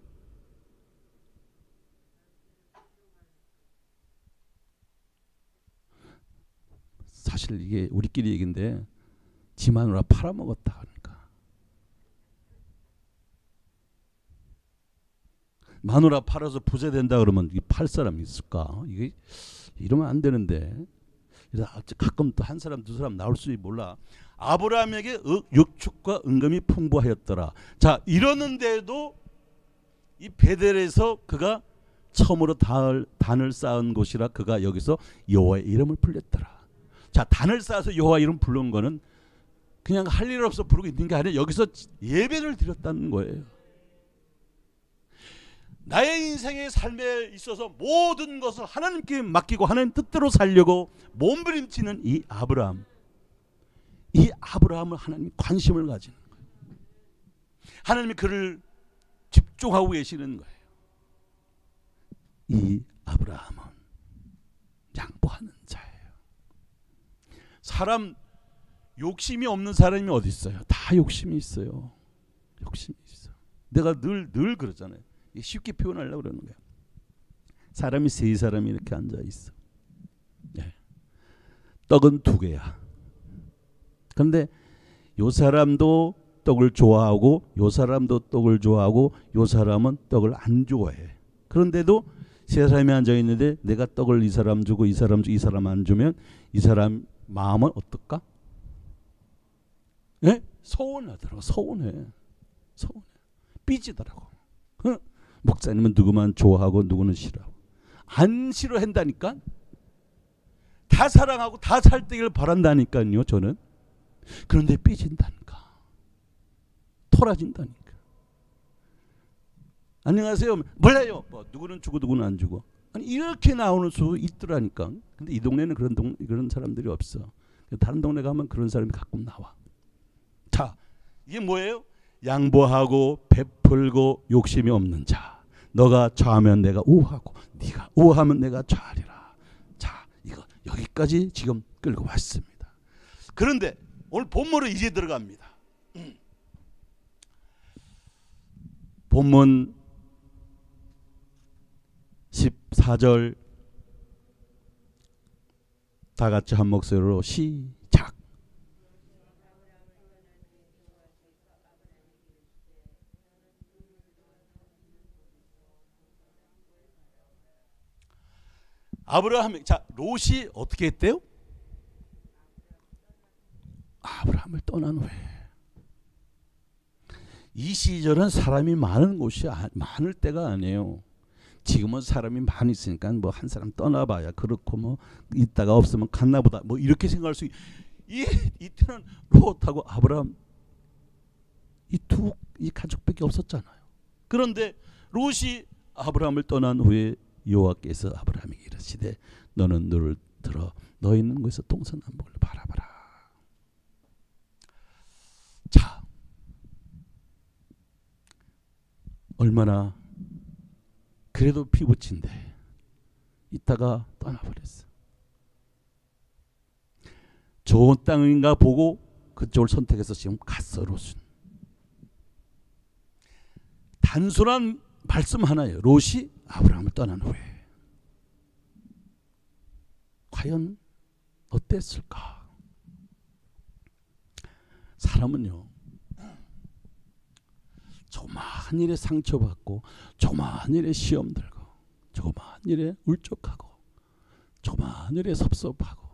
사실 이게 우리끼리 얘기인데 지 마누라 팔아먹었다 하니까. 마누라 팔아서 부자 된다 그러면 팔 사람이 있을까? 이게 이러면 안 되는데. 가끔 또 한 사람 두 사람 나올 수 몰라. 아브라함에게 육축과 은금이 풍부하였더라. 자, 이러는데도 이 베델에서 그가 처음으로 단을 쌓은 곳이라 그가 여기서 여호와의 이름을 불렸더라. 자, 단을 쌓아서 여호와 이름 부른 거는 그냥 할 일 없어 부르고 있는 게 아니라 여기서 예배를 드렸다는 거예요. 나의 인생의 삶에 있어서 모든 것을 하나님께 맡기고 하나님 뜻대로 살려고 몸부림치는 이 아브라함. 이 아브라함을 하나님이 관심을 가지는 거예요. 하나님이 그를 집중하고 계시는 거예요. 이 아브라함은 양보하는 자예요. 사람 욕심이 없는 사람이 어디 있어요? 다 욕심이 있어요. 욕심이 있어. 내가 늘 그러잖아요. 쉽게 표현하려고 그러는 거야. 사람이 세 사람이 이렇게 앉아 있어. 네. 떡은 두 개야. 그런데 요 사람도 떡을 좋아하고 요 사람도 떡을 좋아하고 요 사람은 떡을 안 좋아해. 그런데도 세 사람이 앉아 있는데 내가 떡을 이 사람 주고 이 사람 주고 이 사람 안 주면 이 사람 마음은 어떨까? 예? 서운하더라고. 서운해. 삐지더라고. 목사님은 누구만 좋아하고 누구는 싫어하고. 안 싫어한다니까. 다 사랑하고 다 살 되기를 바란다니까요. 저는. 그런데 삐진다니까. 토라진다니까. 안녕하세요. 몰라요. 뭐 누구는 주고 누구는 안 주고. 아니 이렇게 나오는 수 있더라니까. 근데 이 동네는 그런 사람들이 없어. 다른 동네 가면 그런 사람이 가끔 나와. 자, 이게 뭐예요? 양보하고 베풀고 욕심이 없는 자. 너가 좌하면 내가 우하고 네가 우하면 내가 좌하리라. 자, 이거 여기까지 지금 끌고 왔습니다. 그런데 오늘 본문으로 이제 들어갑니다. 본문 14절 다 같이 한 목소리로 시작. 아브라함, 자 롯이 어떻게 했대요? 아브라함을 떠난 후에. 이 시절은 사람이 많은 곳이 많을 때가 아니에요. 지금은 사람이 많이 있으니까 뭐 한 사람 떠나봐야 그렇고 뭐 있다가 없으면 갔나보다 뭐 이렇게 생각할 수. 이때는 롯하고 아브라함 이 가족밖에 없었잖아요. 그런데 롯이 아브라함을 떠난 후에 여호와께서 아브라함에게 이르시되 너는 눈을 들어 너 있는 곳에서 동서남북을 바라봐라. 자, 얼마나 그래도 피부친데 이따가 떠나버렸어. 좋은 땅인가 보고 그쪽을 선택해서 지금 갔어. 롯은. 단순한 말씀 하나예요. 롯이 아브라함을 떠난 후에 과연 어땠을까? 사람은요, 조그마한 일에 상처받고 조그마한 일에 시험 들고 조그마한 일에 울적하고 조그마한 일에 섭섭하고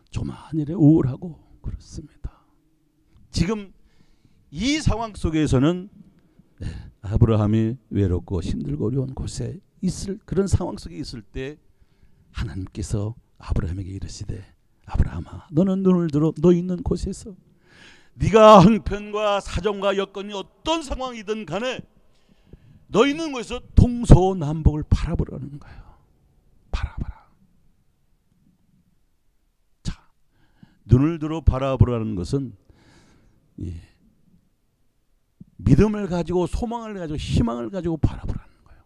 조그마한 일에 우울하고 그렇습니다. 지금 이 상황 속에서는 아브라함이 외롭고 힘들고 어려운 곳에 있을 그런 상황 속에 있을 때 하나님께서 아브라함에게 이르시되 아브라함아 너는 눈을 들어 너 있는 곳에서 네가 형편과 사정과 여건이 어떤 상황이든 간에 너 있는 곳에서 동서남북을 바라보라는 거예요. 바라봐라. 자, 눈을 들어 바라보라는 것은 믿음을 가지고 소망을 가지고 희망을 가지고 바라보라는 거예요.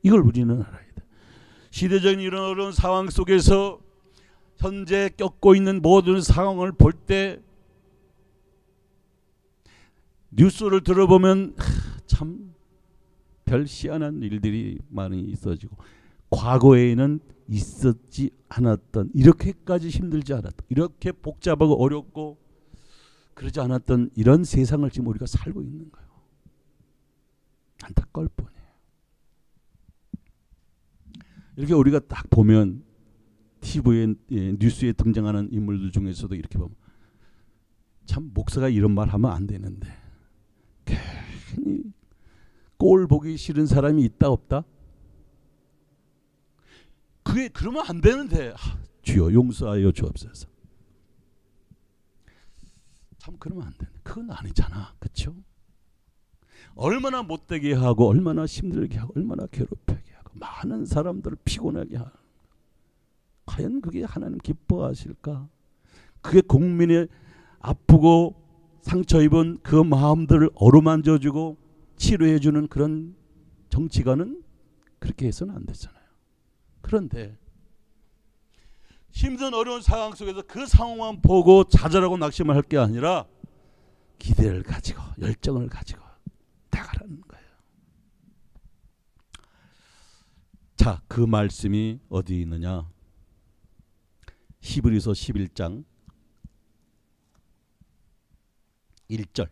이걸 우리는 알아야 돼. 시대적인 이런 어려운 상황 속에서 현재 겪고 있는 모든 상황을 볼 때 뉴스를 들어보면 참 별 희한한 일들이 많이 있어지고 과거에는 있었지 않았던 이렇게까지 힘들지 않았던 이렇게 복잡하고 어렵고 그러지 않았던 이런 세상을 지금 우리가 살고 있는 거예요. 안타까울 뿐이에요. 이렇게 우리가 딱 보면 TV에 뉴스에 등장하는 인물들 중에서도 이렇게 보면 참 목사가 이런 말 하면 안 되는데 괜히 꼴 보기 싫은 사람이 있다 없다? 그게 그러면 안 되는데 주여 용서하여 주옵소서. 참 그러면 안 되는데 그건 아니잖아. 그렇죠? 얼마나 못되게 하고 얼마나 힘들게 하고 얼마나 괴롭히게 하고 많은 사람들을 피곤하게 하는 과연 그게 하나님 기뻐하실까? 그게 국민의 아프고 상처 입은 그 마음들을 어루만져주고 치료해주는 그런 정치가는 그렇게 해서는 안 되잖아요. 그런데 힘든 어려운 상황 속에서 그 상황만 보고 좌절하고 낙심을 할 게 아니라 기대를 가지고 열정을 가지고 나가라는 거예요. 자, 그 말씀이 어디 있느냐? 히브리서 11장 1절.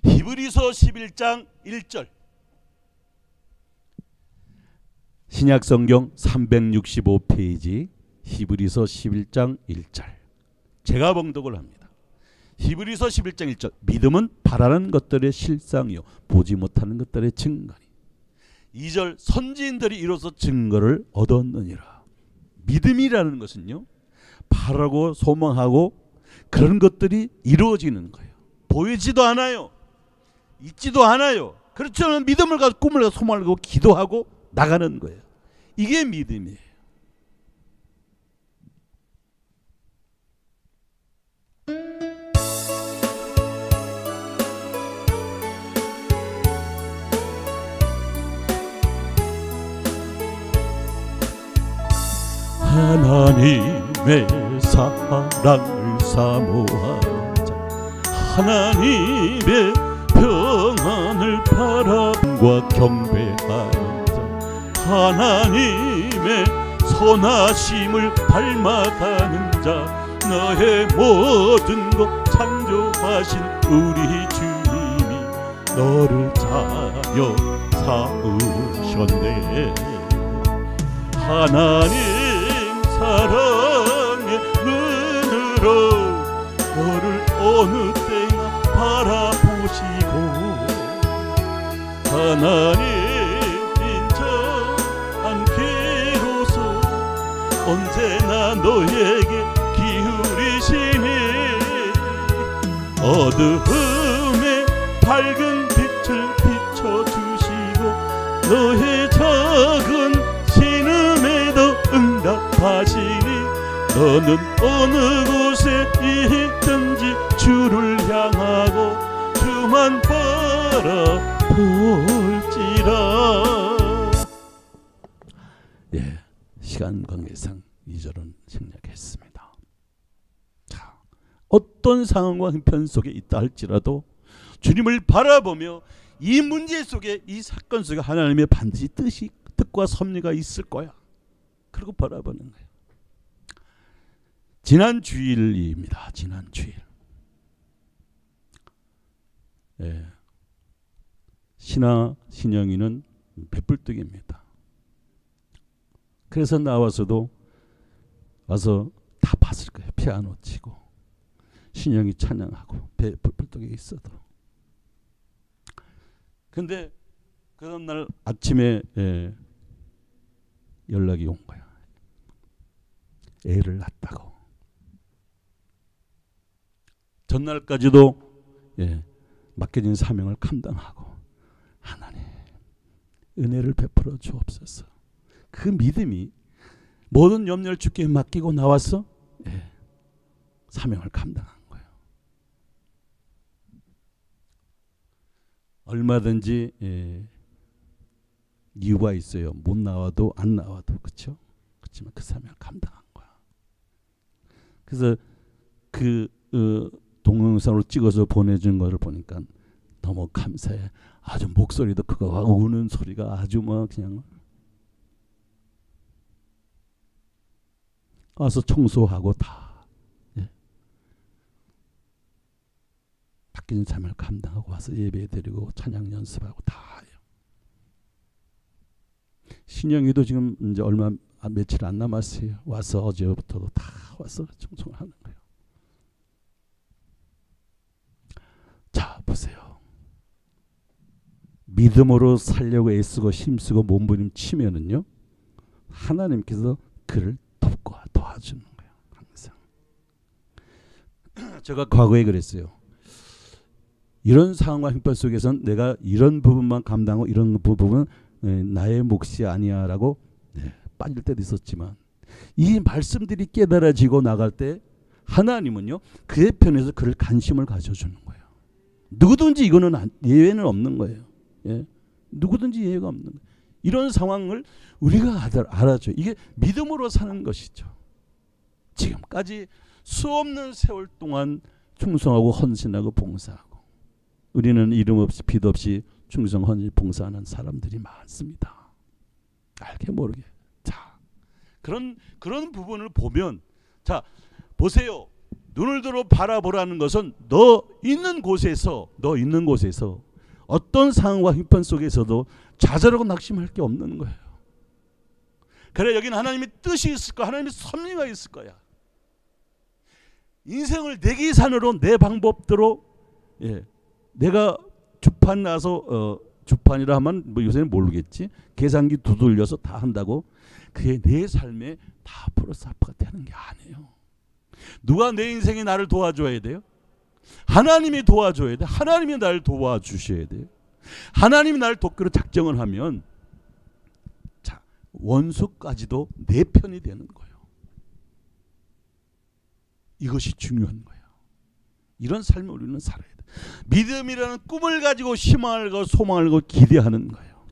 히브리서 11장 1절. 신약성경 365페이지 히브리서 11장 1절. 제가 봉독을 합니다. 히브리서 11장 1절. 믿음은 바라는 것들의 실상이요 보지 못하는 것들의 증거니. 2절. 선지인들이 이로써 증거를 얻었느니라. 믿음이라는 것은요 바라고 소망하고 그런 것들이 이루어지는 거예요. 보이지도 않아요. 있지도 않아요. 그렇지만 믿음을 가지고 꿈을 가지고 소망을 가지고 기도하고 나가는 거예요. 이게 믿음이에요. 하나님의 사랑을 사모하는 자, 하나님의 평안을 바라봄과 경배하는 자, 하나님의 선하심을 닮아가는 자, 너의 모든 것 창조하신 우리 주님이 너를 자녀 삼으셨네. 하나님 사랑의 눈으로 너를 어느 때나 바라보시고 하나님 인정한 귀로서 언제나 너에게 기울이시니 어두움에 밝은 빛 너의 작은 신음에도 응답하시니 너는 어느 곳에 있든지 주를 향하고 주만 바라볼지라. 예, 시간 관계상 2절은 생략했습니다. 자, 어떤 상황과 형편 속에 있다 할지라도 주님을 바라보며 이 문제 속에, 이 사건 속에 하나님의 반드시 뜻과 섭리가 있을 거야. 그리고 바라보는 거예요. 지난 주일입니다. 지난 주일. 예. 신영이는 배불뚝입니다. 그래서 나와서도 와서 다 봤을 거예요. 피아노 치고 신영이 찬양하고 배불뚝에 있어도. 근데 그 다음날 아침에 연락이 온 거야. 애를 낳았다고. 전날까지도 맡겨진 사명을 감당하고 하나님 은혜를 베풀어 주옵소서. 그 믿음이 모든 염려를 주께 맡기고 나와서 사명을 감당한 거예요. 얼마든지 이유가 있어요. 못 나와도 안 나와도. 그렇죠? 그렇지만 그 사명을 감당한 거야. 그래서 그 동영상으로 찍어서 보내준 거를 보니까 너무 감사해. 아주 목소리도 크고 우는 소리가 아주 뭐 그냥 와서 청소하고 다 바뀐 삶을 감당하고 와서 예배드리고 찬양 연습하고 다 해요. 신영이도 지금 이제 며칠 안 남았어요. 와서 어제부터도 다 와서 청소하는 거예요. 자, 보세요. 믿음으로 살려고 애쓰고 힘쓰고 몸부림치면은요, 하나님께서 그를 돕고 도와주는 거예요. 항상. 제가 과거에 그랬어요. 이런 상황과 형편 속에서는 내가 이런 부분만 감당하고 이런 부분은 나의 몫이 아니야라고 빠질 때도 있었지만, 이 말씀들이 깨달아지고 나갈 때 하나님은요, 그의 편에서 그를 관심을 가져주는 거예요. 누구든지 이거는 예외는 없는 거예요. 예? 누구든지 예외가 없는 거예요. 이런 상황을 우리가 알아줘. 이게 믿음으로 사는 것이죠. 지금까지 수없는 세월 동안 충성하고 헌신하고 봉사하고, 우리는 이름 없이 빛 없이 충성 헌신 봉사하는 사람들이 많습니다. 알게 모르게. 자, 그런 부분을 보면, 자, 보세요. 눈을 들어 바라보라는 것은 너 있는 곳에서 어떤 상황과 형편 속에서도 좌절하고 낙심할 게 없는 거예요. 그래, 여기는 하나님의 뜻이 있을 거야. 하나님의 섭리가 있을 거야. 인생을 내 계산으로 내 방법대로 내가 주판 나서 주판이라 하면 뭐 요새는 모르겠지. 계산기 두들려서 다 한다고 그게 내 삶에 다 플러스아프가 되는 게 아니에요. 누가 내 인생에 나를 도와줘야 돼요? 하나님이 도와줘야 돼. 하나님이 나를 도와주셔야 돼요. 하나님이 나를 돕기로 작정을 하면, 자, 원수까지도 내 편이 되는 거예요. 이것이 중요한 거예요. 이런 삶을 우리는 살아야 돼. 믿음이라는 꿈을 가지고 희망을 가지고 소망을 가지고 기대하는 거예요.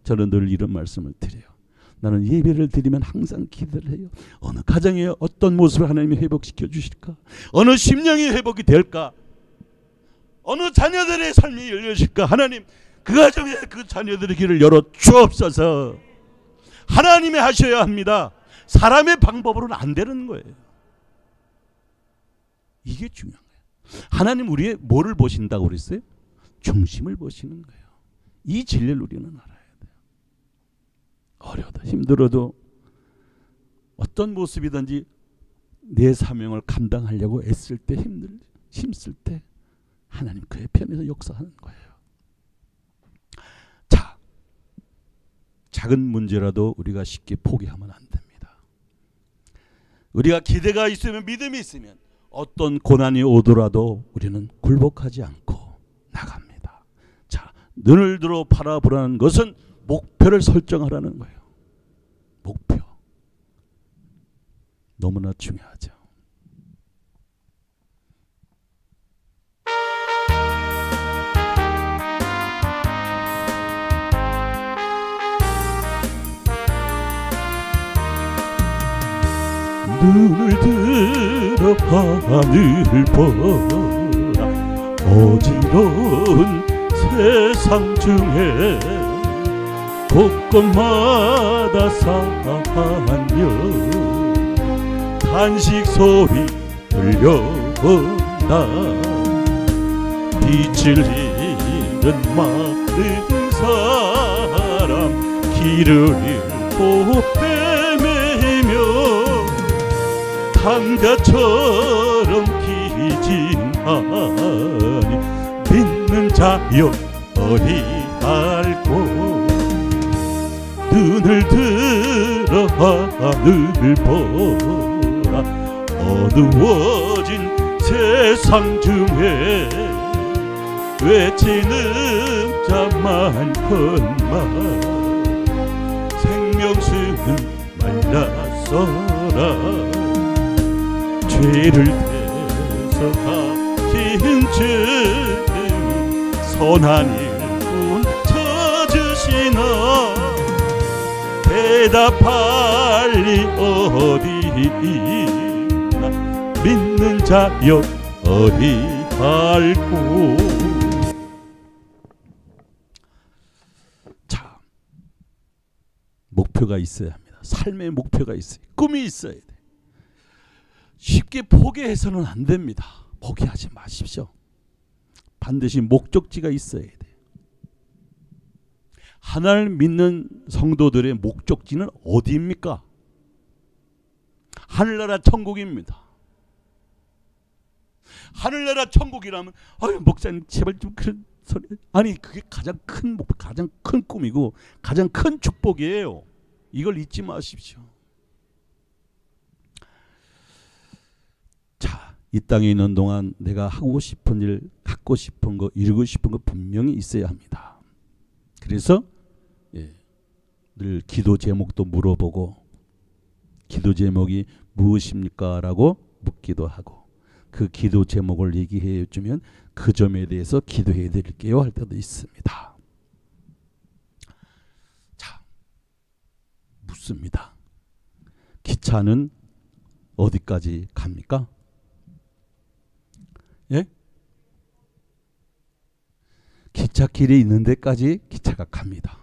저는 늘 이런 말씀을 드려요. 나는 예배를 드리면 항상 기대를 해요. 어느 가정에 어떤 모습을 하나님이 회복시켜 주실까? 어느 심령이 회복이 될까? 어느 자녀들의 삶이 열려질까? 하나님, 그 가정에 그 자녀들의 길을 열어 주옵소서. 하나님이 하셔야 합니다. 사람의 방법으로는 안 되는 거예요. 이게 중요한 거예요. 하나님 우리의 뭐를 보신다고 그랬어요? 중심을 보시는 거예요. 이 진리를 우리는 알아야 돼요. 어려워도 힘들어도 어떤 모습이든지 내 사명을 감당하려고 애쓸 때, 힘쓸 때 하나님 그의 편에서 역사하는 거예요. 자, 작은 문제라도 우리가 쉽게 포기하면 안 됩니다. 우리가 기대가 있으면, 믿음이 있으면 어떤 고난이 오더라도 우리는 굴복하지 않고 나갑니다. 자, 눈을 들어 바라보라는 것은 목표를 설정하라는 거예요. 목표. 너무나 중요하죠. 눈을 들어 하늘 보라. 어지러운 세상 중에 곳곳마다 산녀 탄식 소리 들려온다. 빛을 잃은 많은 사람 길을 잃고 헤매며 강자처럼 기진하니 믿는 자여 어리할꼬. 눈을 들어 하늘 보라. 어두워진 세상 중에 외치는 자 많건만 생명수는 말랐어라. 죄를 대속하신 주 선한 일꾼 찾으시나 대답할 리 어디 있나. 믿는 자여 어리할꼬. 자, 목표가 있어야 합니다. 삶의 목표가 있어요. 꿈이 있어야 돼. 쉽게 포기해서는 안 됩니다. 포기하지 마십시오. 반드시 목적지가 있어야 돼요. 하나님을 믿는 성도들의 목적지는 어디입니까? 하늘나라 천국입니다. 하늘나라 천국이라면 아유 목사님 제발 좀 그런 소리. 아니 그게 가장 큰 목표, 가장 큰 꿈이고 가장 큰 축복이에요. 이걸 잊지 마십시오. 자, 이 땅에 있는 동안 내가 하고 싶은 일, 갖고 싶은 거, 이루고 싶은 거 분명히 있어야 합니다. 그래서 늘 기도 제목도 물어보고 기도 제목이 무엇입니까? 라고 묻기도 하고 그 기도 제목을 얘기해 주면 그 점에 대해서 기도해 드릴게요 할 때도 있습니다. 자, 묻습니다. 기차는 어디까지 갑니까? 예? 기찻길이 있는 데까지 기차가 갑니다.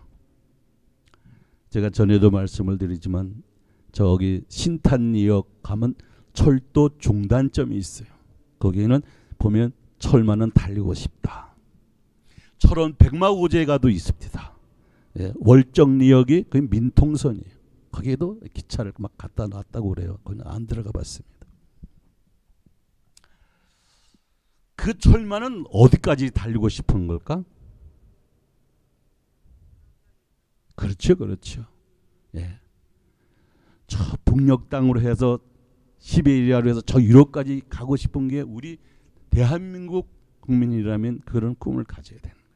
제가 전에도 말씀을 드리지만 저기 신탄리역 가면 철도 중단점이 있어요. 거기에는 보면 철만은 달리고 싶다. 철원 백마고제가도 있습니다. 예, 월정리역이 그 민통선이에요. 거기에도 기차를 막 갖다 놨다고 그래요. 거기는 안 들어가 봤습니다. 그 철만은 어디까지 달리고 싶은 걸까? 그렇죠, 그렇죠. 예. 저 북녘 땅으로 해서 시베리아로 해서 저 유럽까지 가고 싶은 게 우리 대한민국 국민이라면 그런 꿈을 가져야 되는 거예요.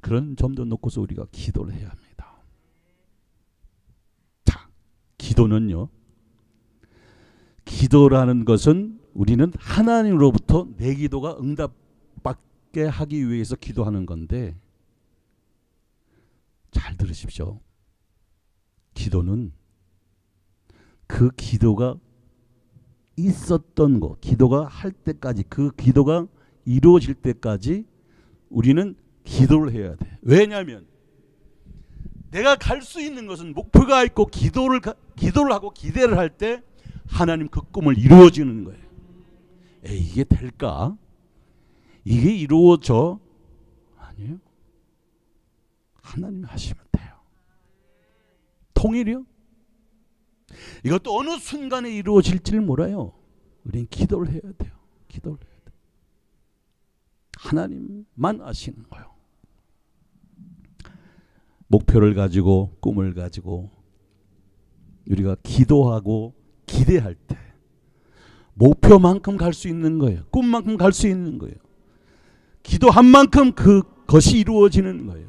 그런 점도 놓고서 우리가 기도를 해야 합니다. 자, 기도는요. 기도라는 것은 우리는 하나님으로부터 내 기도가 응답받게 하기 위해서 기도하는 건데 잘 들으십시오. 기도는 그 기도가 있었던 거, 기도가 할 때까지, 그 기도가 이루어질 때까지 우리는 기도를 해야 돼. 왜냐하면 내가 갈 수 있는 것은 목표가 있고 기도를 하고 기대를 할 때 하나님 그 꿈을 이루어지는 거예요. 이게 될까? 이게 이루어져? 아니에요. 하나님이 하시면 돼요. 통일이요? 이것도 어느 순간에 이루어질지를 몰라요. 우리는 기도를 해야 돼요. 기도를 해야 돼요. 하나님만 아시는 거예요. 목표를 가지고 꿈을 가지고 우리가 기도하고 기대할 때 목표만큼 갈 수 있는 거예요. 꿈만큼 갈 수 있는 거예요. 기도한 만큼 그것이 이루어지는 거예요.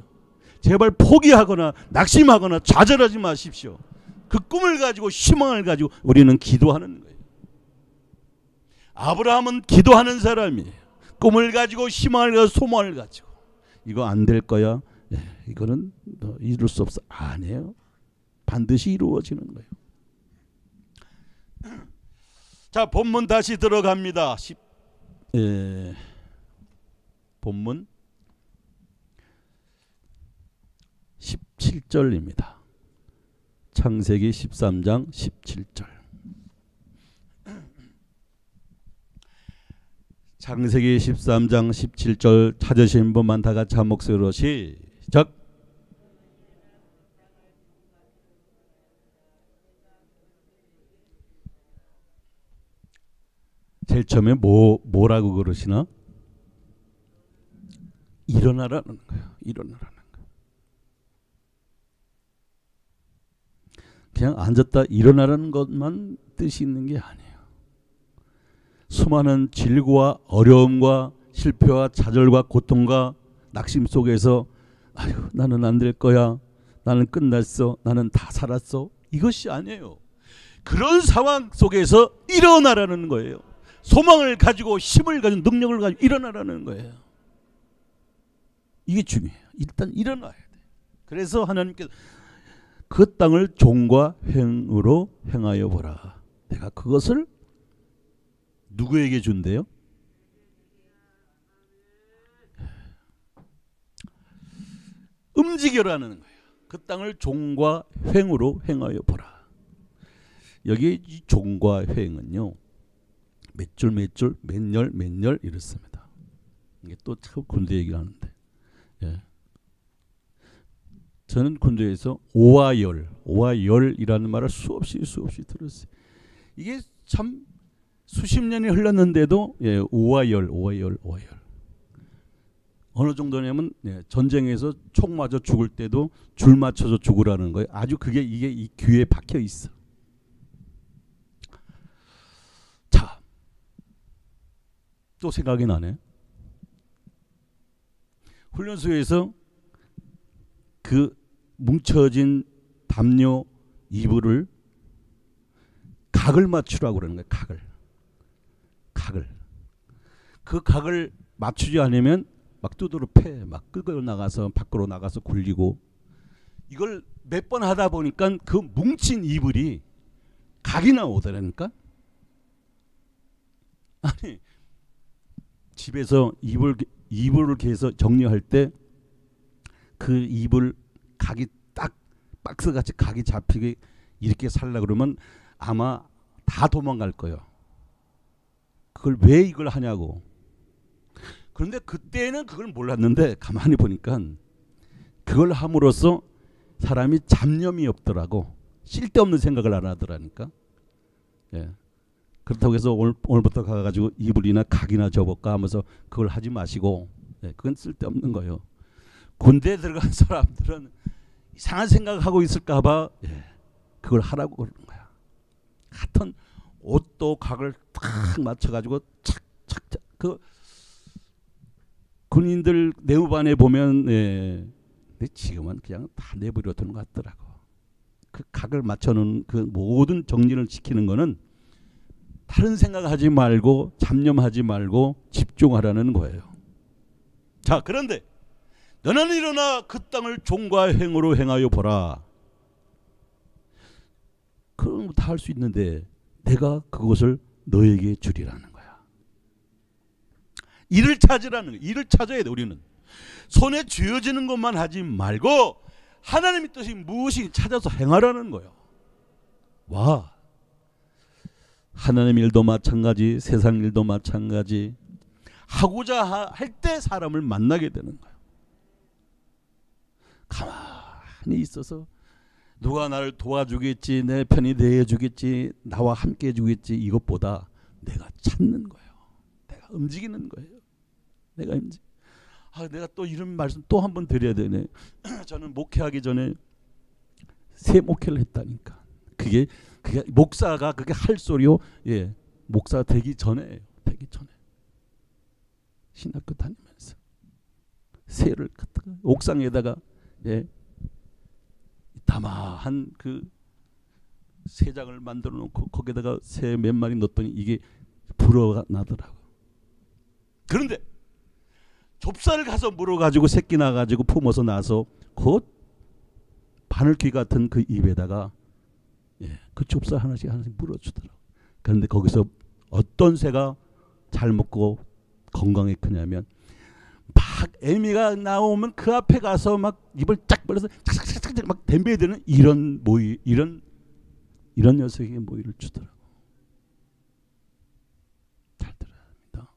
제발 포기하거나 낙심하거나 좌절하지 마십시오. 그 꿈을 가지고 희망을 가지고 우리는 기도하는 거예요. 아브라함은 기도하는 사람이에요. 꿈을 가지고 희망을 가지고 소망을 가지고 이거 안 될 거야. 이거는 이룰 수 없어. 아니에요. 반드시 이루어지는 거예요. 자, 본문 다시 들어갑니다. 본문 17절입니다. 창세기 13장 17절. 창세기 13장 17절 찾으신 분만 다 같이 한 목소리로 시작. 제일 처음에 뭐라고 그러시나? 일어나라는 거예요. 일어나라는 거예요. 그냥 앉았다 일어나라는 것만 뜻이 있는 게 아니에요. 수많은 질고와 어려움과 실패와 좌절과 고통과 낙심 속에서 아유 나는 안 될 거야. 나는 끝났어. 나는 다 살았어. 이것이 아니에요. 그런 상황 속에서 일어나라는 거예요. 소망을 가지고 힘을 가지고 능력을 가지고 일어나라는 거예요. 이게 중요해요. 일단 일어나야 돼. 그래서 하나님께서 그 땅을 종과 횡으로 행하여 보라. 내가 그것을 누구에게 준대요? 움직여라는 거예요. 그 땅을 종과 횡으로 행하여 보라. 여기 이 종과 횡은요. 몇 줄 몇 줄 몇 열 이렇습니다. 이게 또 참 군대 얘기를 하는데, 예. 저는 군대에서 오와 열이라는 말을 수없이 들었어요. 이게 참 수십 년이 흘렀는데도 예, 오와 열. 어느 정도냐면 예, 전쟁에서 총 맞아 죽을 때도 줄 맞춰서 죽으라는 거예요. 아주 그게 이게 이 귀에 박혀 있어. 자, 또 생각이 나네. 훈련소에서 그 뭉쳐진 담요 이불을 각을 맞추라고 그러는 거예요. 각을. 그 각을 맞추지 않으면 막 두드러 패, 막 끌고 나가서 밖으로 나가서 굴리고, 이걸 몇 번 하다 보니까 그 뭉친 이불이 각이 나오더라니까. 아니 집에서 이불을 개서 정리할 때 그 이불 각이 딱 박스같이 각이 잡히게 이렇게 살라 그러면 아마 다 도망갈 거예요. 그걸 왜 이걸 하냐고. 그런데 그때는 그걸 몰랐는데 가만히 보니까 그걸 함으로써 사람이 잡념이 없더라고. 쓸데없는 생각을 안 하더라니까. 예. 그렇다고 해서 오늘부터 가가지고 이불이나 각이나 접을까 하면서 그걸 하지 마시고, 예. 그건 쓸데없는 거예요. 군대에 들어간 사람들은 이상한 생각하고 있을까봐 예. 그걸 하라고 그러는 거야. 같은 옷도 각을 탁 맞춰가지고 착착착. 그 군인들 내무반에 보면 예. 근데 지금은 그냥 다 내버려 두는 것 같더라고. 그 각을 맞춰놓은 그 모든 정리를 지키는 거는 다른 생각하지 말고 잡념하지 말고 집중하라는 거예요. 자, 그런데 너는 일어나 그 땅을 종과 횡으로 행하여 보라. 그럼 다 할 수 있는데 내가 그것을 너에게 주리라는 거야. 일을 찾으라는 거야. 일을 찾아야 돼. 우리는 손에 쥐어지는 것만 하지 말고 하나님의 뜻이 무엇인지 찾아서 행하라는 거예요. 와, 하나님 일도 마찬가지, 세상 일도 마찬가지. 하고자 할 때 사람을 만나게 되는 거예요. 가만히 있어서 누가 나를 도와주겠지, 내 편이 대해주겠지, 나와 함께 해주겠지, 이것보다 내가 찾는 거예요. 내가 움직이는 거예요. 내가 또 이런 말씀 또 한 번 드려야 되네. 저는 목회하기 전에 새 목회를 했다니까. 그게 목사가 그게 할 소리요. 예, 목사 되기 전에 신학교 다니면서 새를 옥상에다가 예, 다마한 그 새장을 만들어 놓고 거기다가 새 몇 마리 넣었더니 이게 불어가 나더라고. 그런데 좁쌀을 가서 물어가지고 새끼 나가지고 품어서 나서 곧 바늘귀 같은 그 입에다가 그 좁쌀 하나씩 물어주더라고. 그런데 거기서 어떤 새가 잘 먹고 건강에 크냐면 막 애미가 나오면 그 앞에 가서 막 입을 쫙 벌려서 착착착착 막 댐벼대는 이런 녀석에게 모이를 주더라고. 잘 들어야 합니다.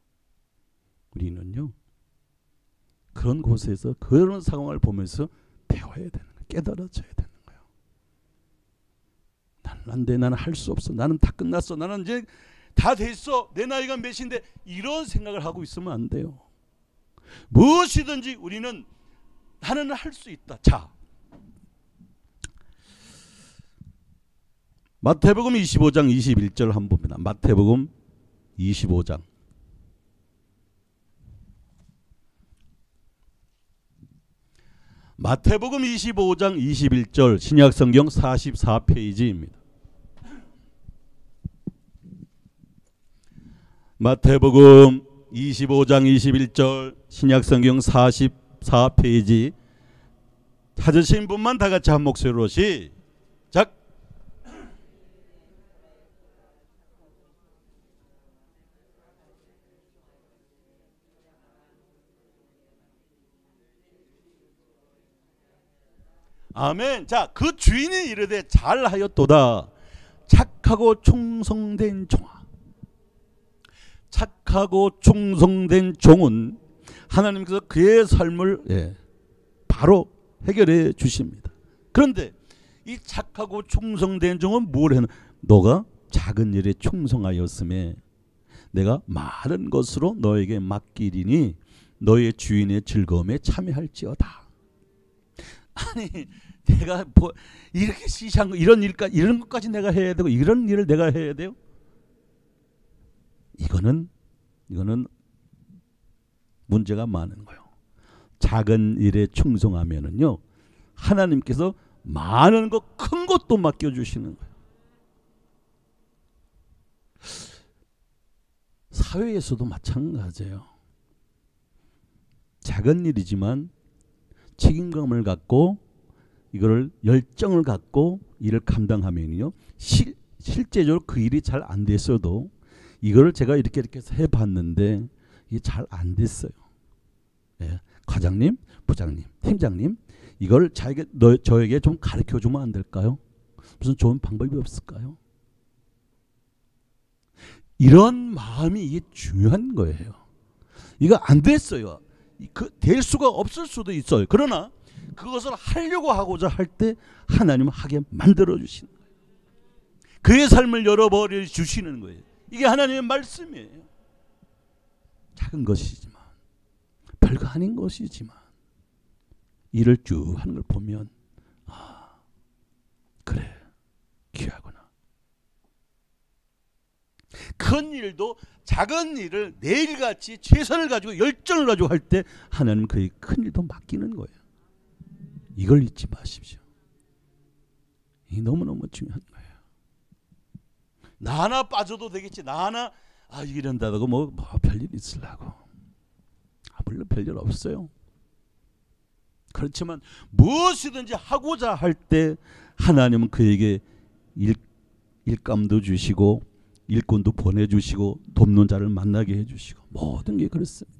우리는요 그런 곳에서 그런 상황을 보면서 배워야 되는 거예요. 깨달아져야 되는 거예요. 나는 안 돼. 나는 할 수 없어. 나는 다 끝났어. 나는 이제 다 됐어. 내 나이가 몇인데 이런 생각을 하고 있으면 안 돼요. 무엇이든지 우리는 나는 할 수 있다. 자, 마태복음 25장 21절 한번 봅니다. 마태복음 25장 마태복음 25장 21절 신약성경 44페이지입니다. 마태복음 25장 21절 신약성경 44페이지 찾으신 분만 다 같이 한 목소리로 시작. 아멘. 자, 그 주인이 이르되 잘하였도다. 착하고 충성된 종아. 착하고 충성된 종은 하나님께서 그의 삶을 바로 해결해 주십니다. 그런데 이 착하고 충성된 종은 뭘 했나? 너가 작은 일에 충성하였음에 내가 많은 것으로 너에게 맡기리니 너의 주인의 즐거움에 참여할지어다. 아니 내가 뭐 이렇게 시시한 거 이런 것까지 내가 해야 되고 이런 일을 내가 해야 돼요? 이거는 문제가 많은 거예요. 작은 일에 충성하면은요 하나님께서 많은 것, 큰 것도 맡겨주시는 거예요. 사회에서도 마찬가지예요. 작은 일이지만 책임감을 갖고 이거를 열정을 갖고 일을 감당하면요 실제적으로 그 일이 잘 안 됐어도 이거를 제가 이렇게 해서 해봤는데 이게 잘 안 됐어요. 과장님, 부장님, 팀장님 이걸 저에게 좀 가르쳐 주면 안 될까요? 무슨 좋은 방법이 없을까요? 이런 마음이 이게 중요한 거예요. 이거 안 됐어요. 될 수가 없을 수도 있어요. 그러나 그것을 하려고 하고자 할 때 하나님은 하게 만들어 주시는 거예요. 그의 삶을 열어버려 주시는 거예요. 이게 하나님의 말씀이에요. 작은 것이지만 별거 아닌 것이지만 일을 쭉 하는 걸 보면 그래 귀하구나. 큰 일도 작은 일을 내일같이 최선을 가지고 열정을 가지고 할 때 하나님은 그의 큰 일도 맡기는 거예요. 이걸 잊지 마십시오. 이 너무너무 중요한 거예요. 나 하나 빠져도 되겠지. 나 하나 이런다고 뭐 별일 있으려고. 물론 별일 없어요. 그렇지만 무엇이든지 하고자 할 때 하나님은 그에게 일감도 주시고 일꾼도 보내주시고 돕는 자를 만나게 해주시고 모든 게 그렇습니다.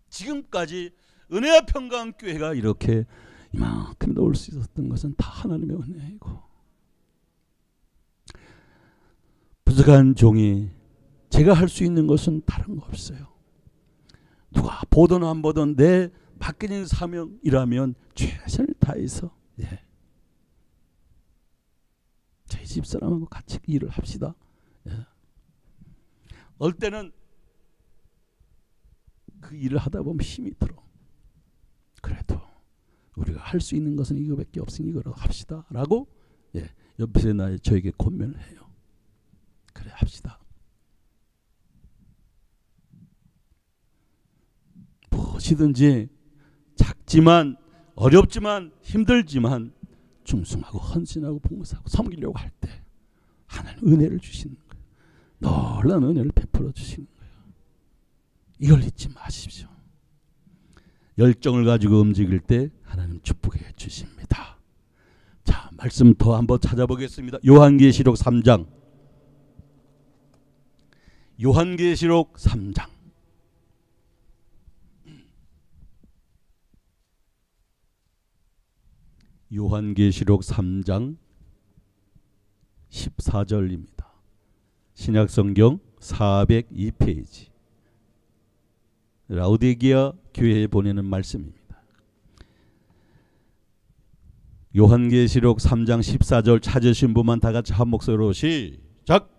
지금까지 은혜와 평강교회가 이렇게 이만큼 나올 수 있었던 것은 다 하나님의 은혜이고 부족한 종이 제가 할 수 있는 것은 다른 거 없어요. 누가 보든 안 보든 내 맡겨진 사명이라면 최선을 다해서 저희 집사람하고 같이 일을 합시다. 어떨 때는 그 일을 하다 보면 힘이 들어. 그래도 우리가 할 수 있는 것은 이거밖에 없으니 이거로 합시다 라고 옆에서 저에게 권면을 해요. 그래 합시다. 무엇이든지 어렵지만 힘들지만 충성하고 헌신하고 봉사하고 섬기려고 할 때 하나님 은혜를 주시는 거예요. 놀라운 은혜를 베풀어 주시는 거예요. 이걸 잊지 마십시오. 열정을 가지고 움직일 때 하나님 축복해 주십니다. 자, 말씀 더 한번 찾아보겠습니다. 요한계시록 3장. 요한계시록 3장. 요한계시록 3장 14절입니다. 신약성경 402페이지. 라오디게아 교회에 보내는 말씀입니다. 요한계시록 3장 14절 찾으신 분만 다 같이 한 목소리로 시작.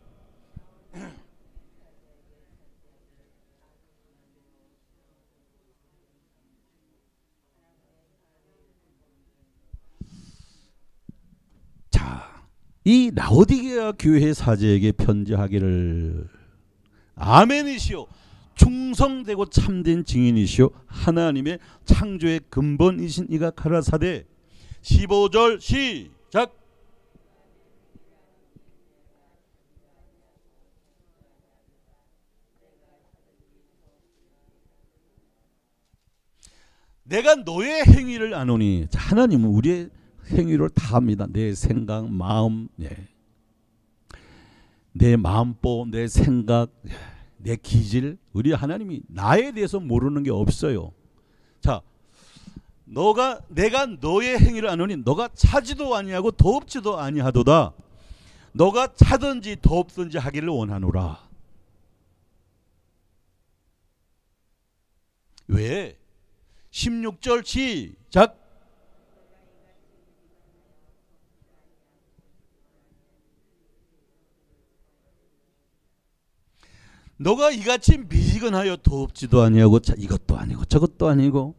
자, 이 라오디게아 교회 사제에게 편지하기를 아멘이시오, 충성되고 참된 증인이시오, 하나님의 창조의 근본이신 이가 가라사대. 15절 시작. 내가 너의 행위를 아노니. 자, 하나님은 우리의 행위를 다 압니다. 내 생각, 마음, 내 마음보, 내 생각, 내 기질. 우리 하나님이 나에 대해서 모르는 게 없어요. 자, 내가 너의 행위를 아노니 너가 차지도 아니하고 더없지도 아니하도다. 너가 차든지 더없든지 하기를 원하노라. 왜? 16절 시작. 너가 이같이 미지근하여 더없지도 아니하고 이것도 아니고 저것도 아니고.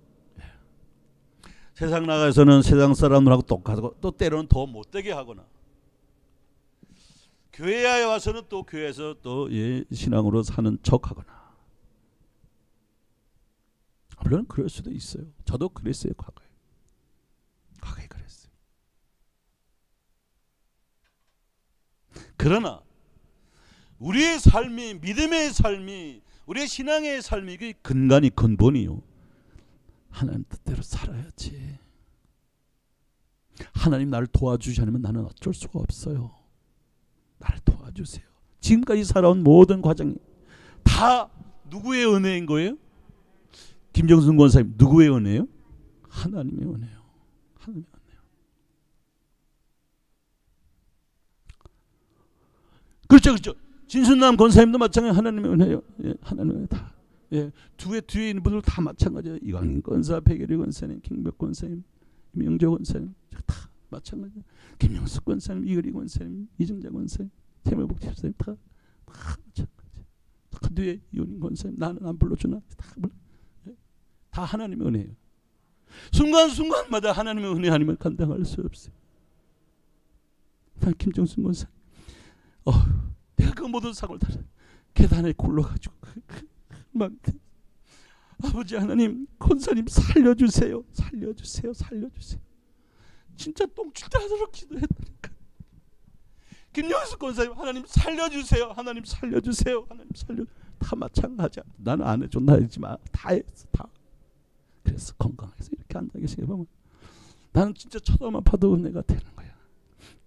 세상 나가서는 세상 사람들하고 똑같고 또 때로는 더 못되게 하거나, 교회에 와서는 또 교회에서 또 신앙으로 사는 척하거나. 물론 그럴 수도 있어요. 저도 그랬어요. 과거에 그랬어요. 그러나 우리의 삶이, 믿음의 삶이, 우리의 신앙의 삶이 그 근본이요. 하나님 뜻대로 살아야지. 하나님 나를 도와주지 않으면 나는 어쩔 수가 없어요. 나를 도와주세요. 지금까지 살아온 모든 과정이 다 누구의 은혜인 거예요? 김정순 권사님 누구의 은혜예요? 하나님의 은혜요. 하나님의 은혜요. 그렇죠. 진순남 권사님도 마찬가지 하나님의 은혜요. 하나님의 은혜 다. 뒤에 있는 분들 다 마찬가지예요. 이광인 권사, 백예리 권사님, 김백 권사님, 임영조 권사님 다 마찬가지예요. 김영숙 권사님, 이거리 권사님, 이정자 권사님, 태물복 집사님 다 마찬가지예요. 그 뒤에 이원인 권사님, 나는 안 불러주나? 다 하나님의 은혜예요. 순간순간마다 하나님의 은혜 아니면 감당할 수 없어요. 난 김정순 권사님, 내가 그 모든 사고를 다 계단에 굴러가지고 아버지 하나님, 권사님 살려주세요. 진짜 똥줄 때하도록 기도했다니까. 김영수 권사님, 하나님 살려주세요. 다 마찬가지야. 나는 안 해줘, 나 하지 마. 다 했어, 다. 그래서 건강해서 이렇게 앉아 계시게 보면 나는 진짜 쳐다만 봐도 은혜가 되는 거야.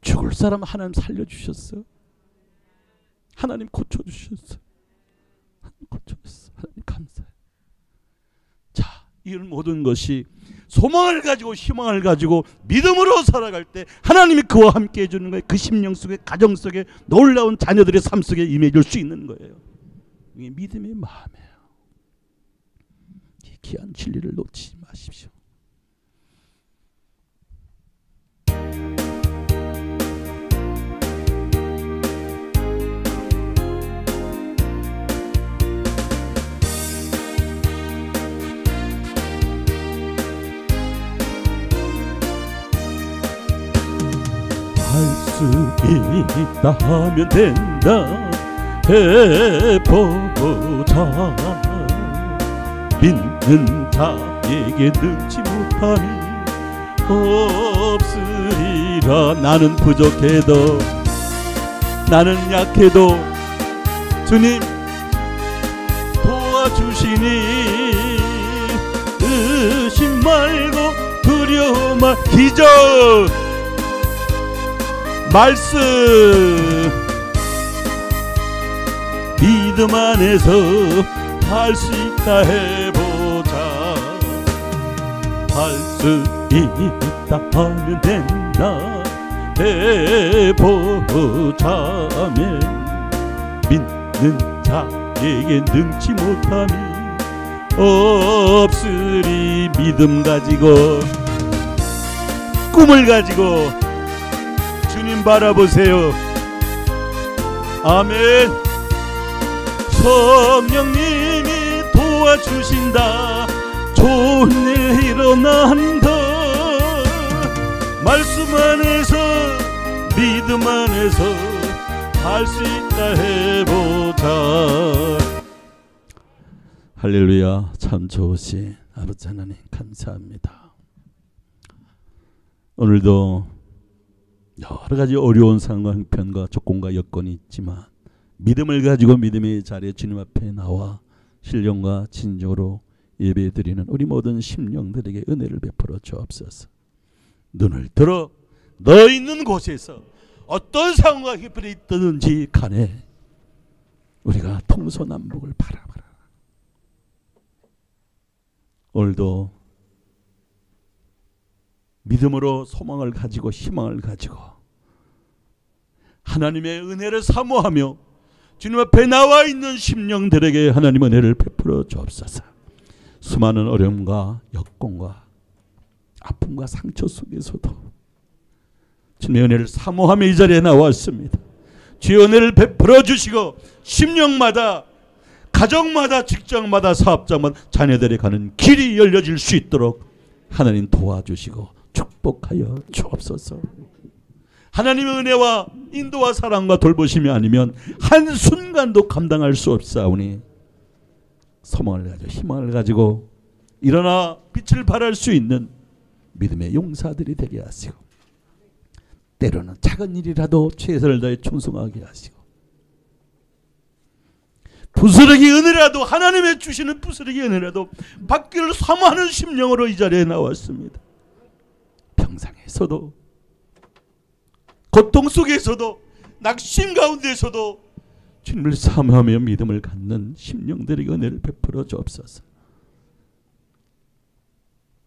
죽을 사람 하나님 살려주셨어. 하나님 고쳐주셨어. 하나님 감사해. 자, 이 모든 것이 소망을 가지고 희망을 가지고 믿음으로 살아갈 때 하나님이 그와 함께 해주는 거예요. 그 심령 속에, 가정 속에, 놀라운 자녀들의 삶 속에 임해줄 수 있는 거예요. 이게 믿음의 마음이에요. 이 귀한 진리를 놓치지 마십시오. 할 수 있다 하면 된다 해보자. 믿는 자에게 능치 못한 못함이 없으리라. 나는 부족해도 나는 약해도 주님 도와주시니 의심 말고 두려워 말. 기적 말씀 믿음 안에서 할 수 있다 해보자. 할 수 있다 하면 된다 해보자면 믿는 자에게 능치 못함이 없으리. 믿음 가지고 꿈을 가지고 주님 바라보세요. 아멘. 성령님이 도와주신다. 좋은 일 일어난다. 말씀 안에서 믿음 안에서 할 수 있다 해보자. 할렐루야. 참 좋으신 아버지 하나님 감사합니다. 오늘도 여러 가지 어려운 상황, 형편과 조건과 여건이 있지만 믿음을 가지고 믿음의 자리에 주님 앞에 나와 신령과 진정으로 예배드리는 우리 모든 심령들에게 은혜를 베풀어 주옵소서. 눈을 들어 너 있는 곳에서 어떤 상황과 형편이 있든지 간에 우리가 동서남북을 바라봐라. 오늘도 믿음으로 소망을 가지고 희망을 가지고 하나님의 은혜를 사모하며 주님 앞에 나와 있는 심령들에게 하나님 은혜를 베풀어 주옵소서. 수많은 어려움과 여건과 아픔과 상처 속에서도 주님의 은혜를 사모하며 이 자리에 나왔습니다. 주의 은혜를 베풀어 주시고 심령마다 가정마다 직장마다 사업장마다 자녀들이 가는 길이 열려질 수 있도록 하나님 도와주시고 축복하여 주옵소서. 하나님의 은혜와 인도와 사랑과 돌보심이 아니면 한순간도 감당할 수 없사오니 소망을 가지고 희망을 가지고 일어나 빛을 발할 수 있는 믿음의 용사들이 되게 하시고 때로는 작은 일이라도 최선을 다해 충성하게 하시고 부스러기 은혜라도 하나님의 주시는 부스러기 은혜라도 받기를 사모하는 심령으로 이 자리에 나왔습니다. 평상에서도 고통 속에서도 낙심 가운데서도 주님을 사모하며 믿음을 갖는 심령들에게 은혜를 베풀어 주옵소서.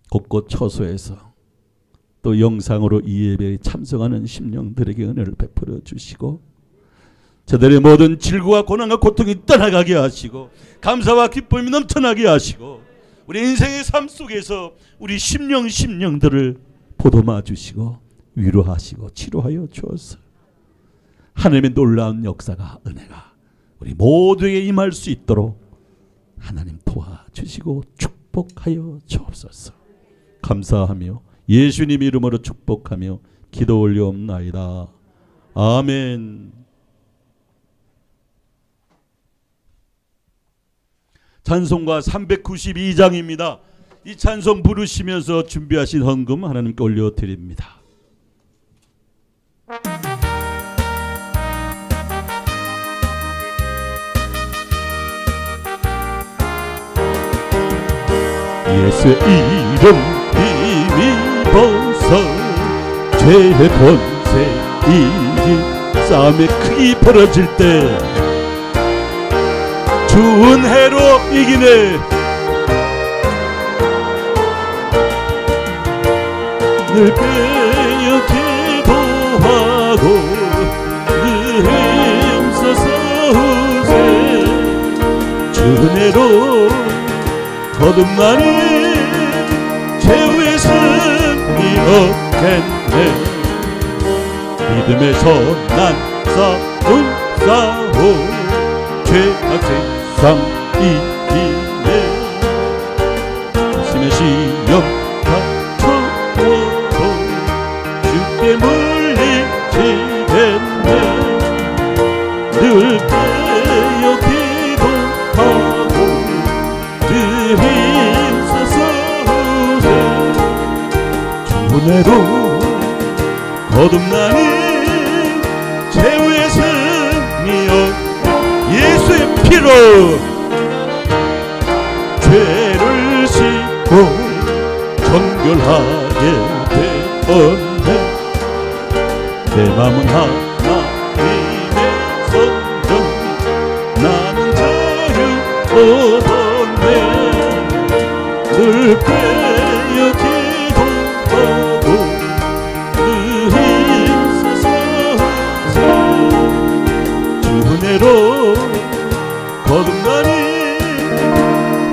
곳곳 처소에서 또 영상으로 이 예배에 참석하는 심령들에게 은혜를 베풀어 주시고 저들의 모든 질고와 고난과 고통이 떠나가게 하시고 감사와 기쁨이 넘쳐나게 하시고 우리 인생의 삶 속에서 우리 심령들을 보듬어 주시고 위로하시고 치료하여 주옵소서. 하나님의 놀라운 역사가 은혜가 우리 모두에게 임할 수 있도록 하나님 도와주시고 축복하여 주옵소서. 감사하며 예수님 이름으로 축복하며 기도 올려옵나이다. 아멘. 찬송가 392장입니다. 이 찬송 부르시면서 준비하신 헌금 하나님께 올려드립니다. 예수의 이름 힘입어서 죄의 권세 이기 싸움의 크기 벌어질 때 주은 해로 이기네. 늘 깨어 기도하고 늘 힘써서 우세 주은혜로 거듭나니 최후의 승리 얻겠네. 믿음에서 난 싸움 죄악 세상 이기네. 심의 시험 닥쳐와도 주께 물리치겠네. 늘 깨어 기도하고 늘 힘써서 죽음에도 거듭나니 최후의 승리여 예수의 피로 죄를 씻고 정결하게 되었네. 내 맘은 하나님의 성전 나는 자유 얻었네. 늘 깨어 기도하고 늘 힘쓰서 주 은혜로 거듭나니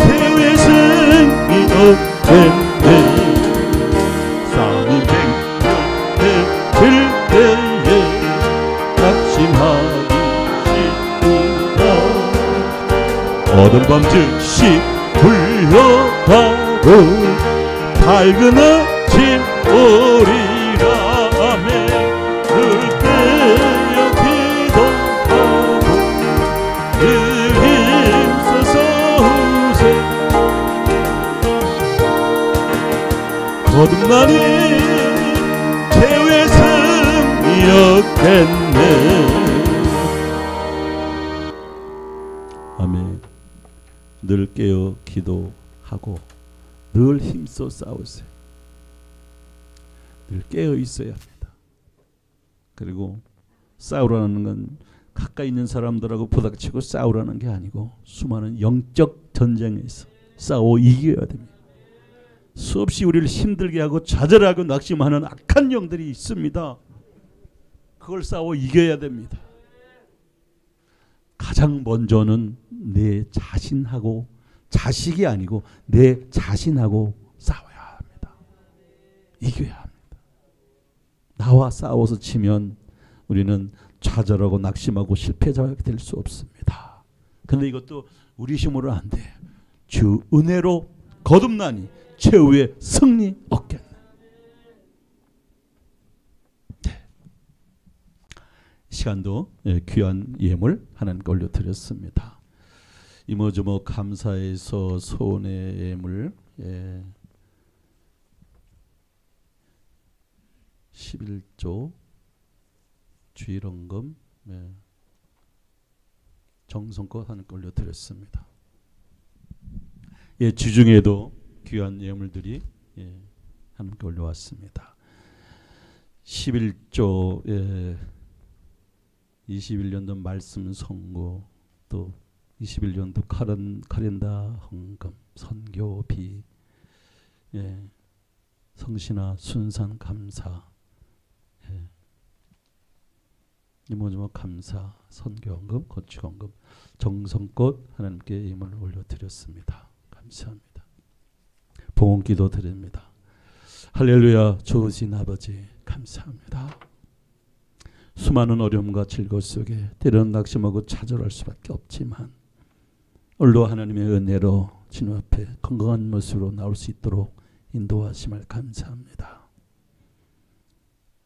최후의 승리 얻겠네. 싸움이 맹렬해질 때에 낙심하기 쉽구나. 어둠 밤 즉시 불러가도 밝은 아침 오리라. 아멘. 늘 깨어 기도하고 늘 힘써서 후세 거듭나니 최후의 승리였겠네. 아멘. 늘 깨어 기도하고 늘 힘써 싸우세요. 늘 깨어 있어야 합니다. 그리고 싸우라는 건 가까이 있는 사람들하고 부닥치고 싸우라는 게 아니고 수많은 영적 전쟁에서 싸워 이겨야 됩니다. 수없이 우리를 힘들게 하고 좌절하고 낙심하는 악한 영들이 있습니다. 그걸 싸워 이겨야 됩니다. 가장 먼저는 내 자신하고, 자식이 아니고 내 자신하고 싸워야 합니다. 이겨야 합니다. 나와 싸워서 치면 우리는 좌절하고 낙심하고 실패자가 될 수 없습니다. 그런데 이것도 우리 힘으로 안 돼. 주 은혜로 거듭나니 최후의 승리 얻겠네. 시간도 귀한 예물 하나님께 올려드렸습니다. 이모저모 감사해서 소원의 예물 11조 주일원금 정성껏 하나님께 올려드렸습니다. 주중에도 귀한 예물들이 하나님께 올려왔습니다. 11조 21년도 말씀 선고, 또 21년도 카렌다 헌금, 선교비, 성신아 순산 감사, 이모저모 감사, 선교헌금, 건축헌금 정성껏 하나님께 예물을 올려드렸습니다. 감사합니다. 봉헌기도 드립니다. 할렐루야. 좋으신 아버지 감사합니다. 수많은 어려움과 즐거움 속에 때로는 낙심하고 좌절할 수밖에 없지만 오늘도 하나님의 은혜로 주님 앞에 건강한 모습으로 나올 수 있도록 인도하심을 감사합니다.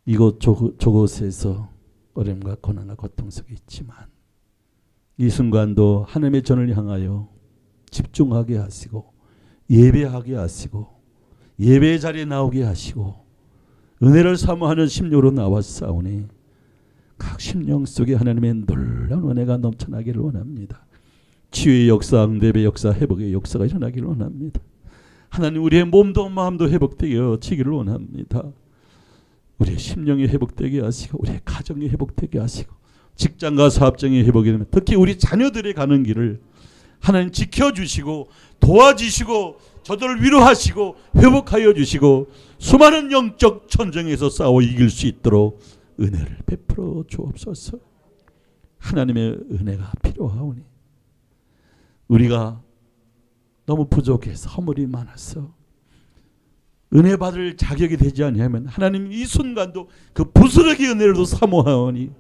이곳 저곳에서 어려움과 고난과 고통 속에 있지만 이 순간도 하나님의 전을 향하여 집중하게 하시고 예배하게 하시고 예배의 자리에 나오게 하시고 은혜를 사모하는 심령으로 나와 싸우니 각 심령 속에 하나님의 놀라운 은혜가 넘쳐나기를 원합니다. 치유의 역사, 응답의 역사, 회복의 역사가 일어나기를 원합니다. 하나님 우리의 몸도 마음도 회복되어 지기를 원합니다. 우리의 심령이 회복되게 하시고 우리의 가정이 회복되게 하시고 직장과 사업장이 회복이 되면 특히 우리 자녀들의 가는 길을 하나님 지켜주시고 도와주시고 저들을 위로하시고 회복하여 주시고 수많은 영적 전쟁에서 싸워 이길 수 있도록 은혜를 베풀어 주옵소서. 하나님의 은혜가 필요하오니 우리가 너무 부족해서 허물이 많아서 은혜 받을 자격이 되지 아니하면 하나님 이 순간도 그 부스러기 은혜라도 사모하오니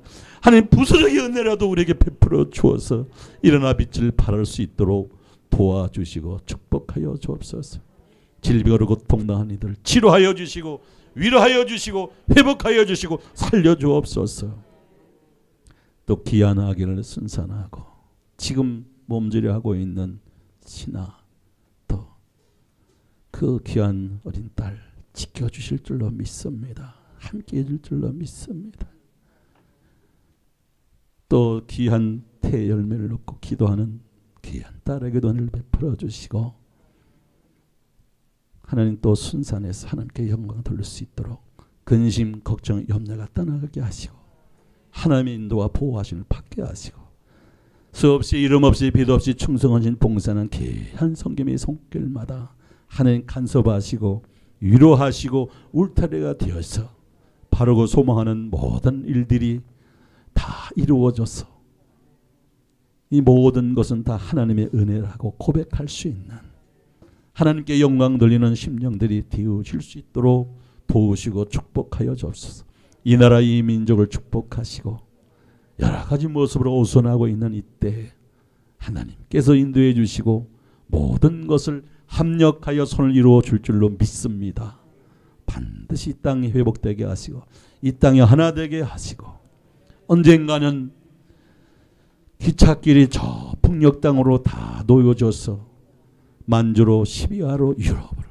하나님 부스러기 은혜라도 우리에게 베풀어 주어서 일어나 빛을 발할 수 있도록 도와주시고 축복하여 주옵소서. 질병으로 고통당한 이들 치료하여 주시고 위로하여 주시고 회복하여 주시고 살려 주옵소서. 또 귀한 아기를 순산하고 지금 몸조리 하고 있는 신아 또 그 귀한 어린 딸 지켜주실 줄로 믿습니다. 함께해 줄 줄로 믿습니다. 또 귀한 태 열매를 놓고 기도하는 귀한 딸에게도 은혜를 베풀어 주시고 하나님 또 순산해서 하나님께 영광 돌릴 수 있도록 근심, 걱정, 염려가 떠나게 하시고 하나님의 인도와 보호하심을 받게 하시고 수없이 이름 없이 빛 없이 충성하신 봉사는 귀한 성김의 손길마다 하나님 간섭하시고 위로하시고 울타리가 되어서 바르고 소망하는 모든 일들이 다 이루어져서 이 모든 것은 다 하나님의 은혜라고 고백할 수 있는 하나님께 영광 돌리는 심령들이 되어질 수 있도록 도우시고 축복하여 주옵소서. 이 나라 이 민족을 축복하시고 여러 가지 모습으로 오선하고 있는 이때 하나님께서 인도해 주시고 모든 것을 합력하여 손을 이루어 줄 줄로 믿습니다. 반드시 이 땅이 회복되게 하시고 이 땅이 하나 되게 하시고 언젠가는 기찻길이 저 북녘 땅으로 다 놓여져서 만주로 시비아로 유럽으로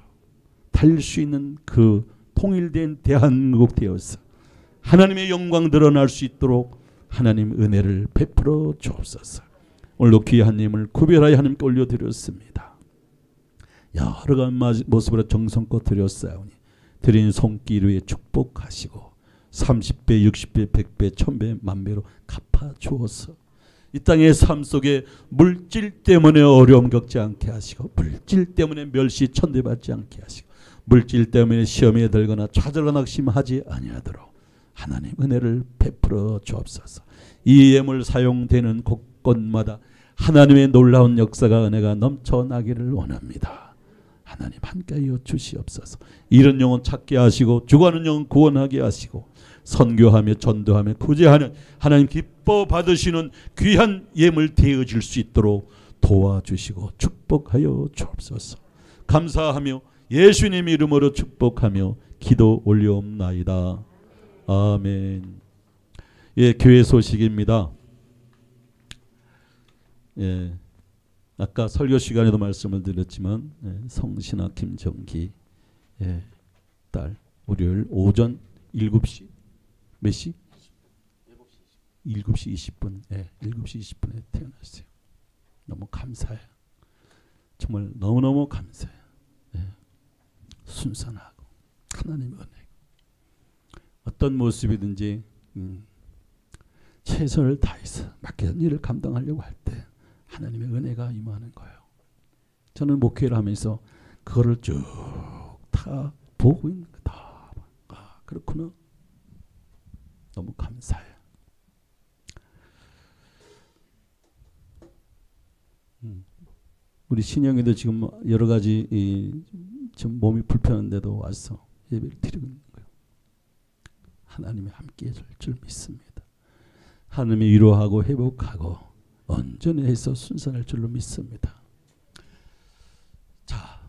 달릴 수 있는 그 통일된 대한민국 되어서 하나님의 영광 드러날 수 있도록 하나님 은혜를 베풀어 주옵소서. 오늘도 귀한 님을 구별하여 하나님께 올려드렸습니다. 여러 가지 모습으로 정성껏 드렸사오니 드린 손길 위에 축복하시고 30배, 60배, 100배, 1000배, 만배로 갚아 주어서 이 땅의 삶 속에 물질 때문에 어려움 겪지 않게 하시고 물질 때문에 멸시 천대받지 않게 하시고 물질 때문에 시험에 들거나 좌절과 낙심하지 아니하도록 하나님 은혜를 베풀어 주옵소서. 이 예물 사용되는 곳곳마다 하나님의 놀라운 역사가 은혜가 넘쳐나기를 원합니다. 하나님 함께하여 주시옵소서. 잃은 영혼 찾게 하시고 죽어가는 영혼 구원하게 하시고 선교하며 전도하며 구제하는 하나님 기뻐 받으시는 귀한 예물 되어질 수 있도록 도와주시고 축복하여 주옵소서. 감사하며 예수님 이름으로 축복하며 기도 올려옵나이다. 아멘. 예, 교회 소식입니다. 예, 아까 설교 시간에도 말씀을 드렸지만 성신아 김정기 딸 월요일 오전 7시 몇 시? 7시 20분. 7시 20분에 태어났어요. 너무 감사해요. 정말 너무너무 감사해요. 순산하고 하나님의 은혜. 어떤 모습이든지 최선을 다해서 맡겨진 일을 감당하려고 할 때 하나님의 은혜가 임하는 거예요. 저는 목회를 하면서 그거를 쭉 다 보고 있는 거다. 그렇구나. 너무 감사해요. 우리 신영이도 지금 여러 가지 좀 몸이 불편한데도 와서 예배를 드리고 있는 거예요. 하나님이 함께해 줄 믿습니다. 하나님이 위로하고 회복하고 온전해서 순산할 줄로 믿습니다. 자,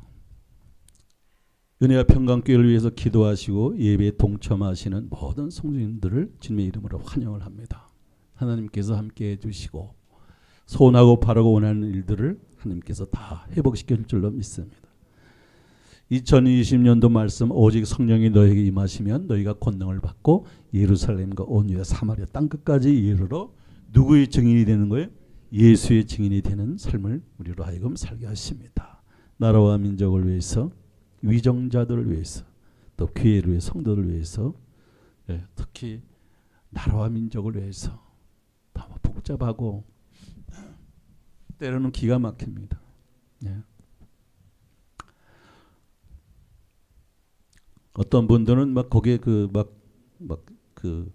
은혜와 평강교회를 위해서 기도하시고 예배에 동참하시는 모든 성도님들을 주님의 이름으로 환영을 합니다. 하나님께서 함께해 주시고 소원하고 바라고 원하는 일들을 하나님께서 다 회복시켜 줄 줄로 믿습니다. 2020년도 말씀 오직 성령이 너에게 임하시면 너희가 권능을 받고 예루살렘과 온 유다 사마리아 땅끝까지 이르러 누구의 증인이 되는 거예요? 예수의 증인이 되는 삶을 우리로 하여금 살게 하십니다. 나라와 민족을 위해서 위정자들을 위해서 또 교회를 위해 성도를 위해서 특히 나라와 민족을 위해서 너무 복잡하고 때로는 기가 막힙니다. 어떤 분들은 막 거기에 그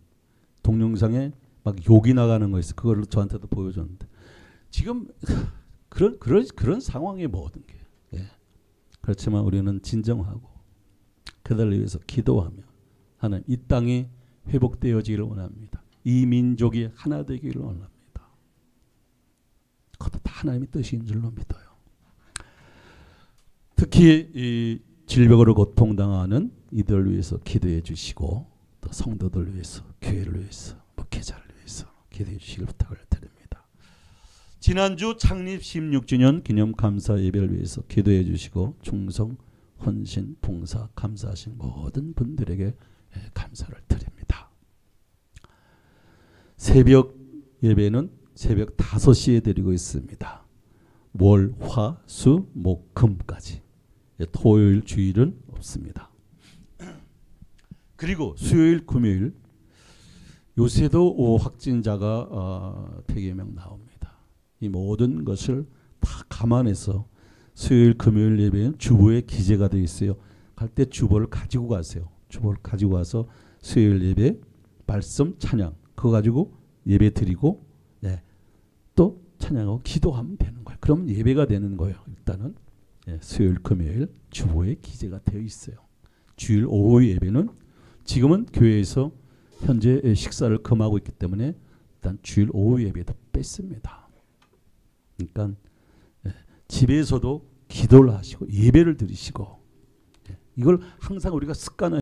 동영상에 막 욕이 나가는 거 있어. 그거를 저한테도 보여줬는데 지금 그런 상황이 모든 게. 그렇지만 우리는 진정하고 그들을 위해서 기도하며 하나님 이 땅이 회복되어지기를 원합니다. 이 민족이 하나 되기를 원합니다. 그것도 다 하나님의 뜻인 줄로 믿어요. 특히 이 질병으로 고통당하는 이들을 위해서 기도해 주시고 또 성도들을 위해서 교회를 위해서 목회자를 위해서 기도해 주시길 부탁을 드립니다. 지난주 창립 16주년 기념 감사 예배를 위해서 기도해 주시고 충성 헌신, 봉사, 감사하신 모든 분들에게 감사를 드립니다. 새벽 예배는 새벽 5시에 드리고 있습니다. 월, 화, 수, 목, 금까지. 토요일, 주일은 없습니다. 그리고 수요일, 금요일 요새도 확진자가 100여 명 나옵니다. 이 모든 것을 다 감안해서 수요일, 금요일 예배는 주보에 기재가 되어 있어요. 갈 때 주보를 가지고 가세요. 주보를 가지고 와서 수요일 예배, 말씀, 찬양 그거 가지고 예배 드리고 또 찬양하고 기도하면 되는 거예요. 그러면 예배가 되는 거예요. 일단은 수요일, 금요일 주보에 기재가 되어 있어요. 주일 오후 예배는 지금은 교회에서 현재 식사를 금하고 있기 때문에 일단 주일 오후 예배도 뺐습니다. 그러니까 집에서도 기도를 하시고 예배를 드리시고 이걸 항상 우리가 습관을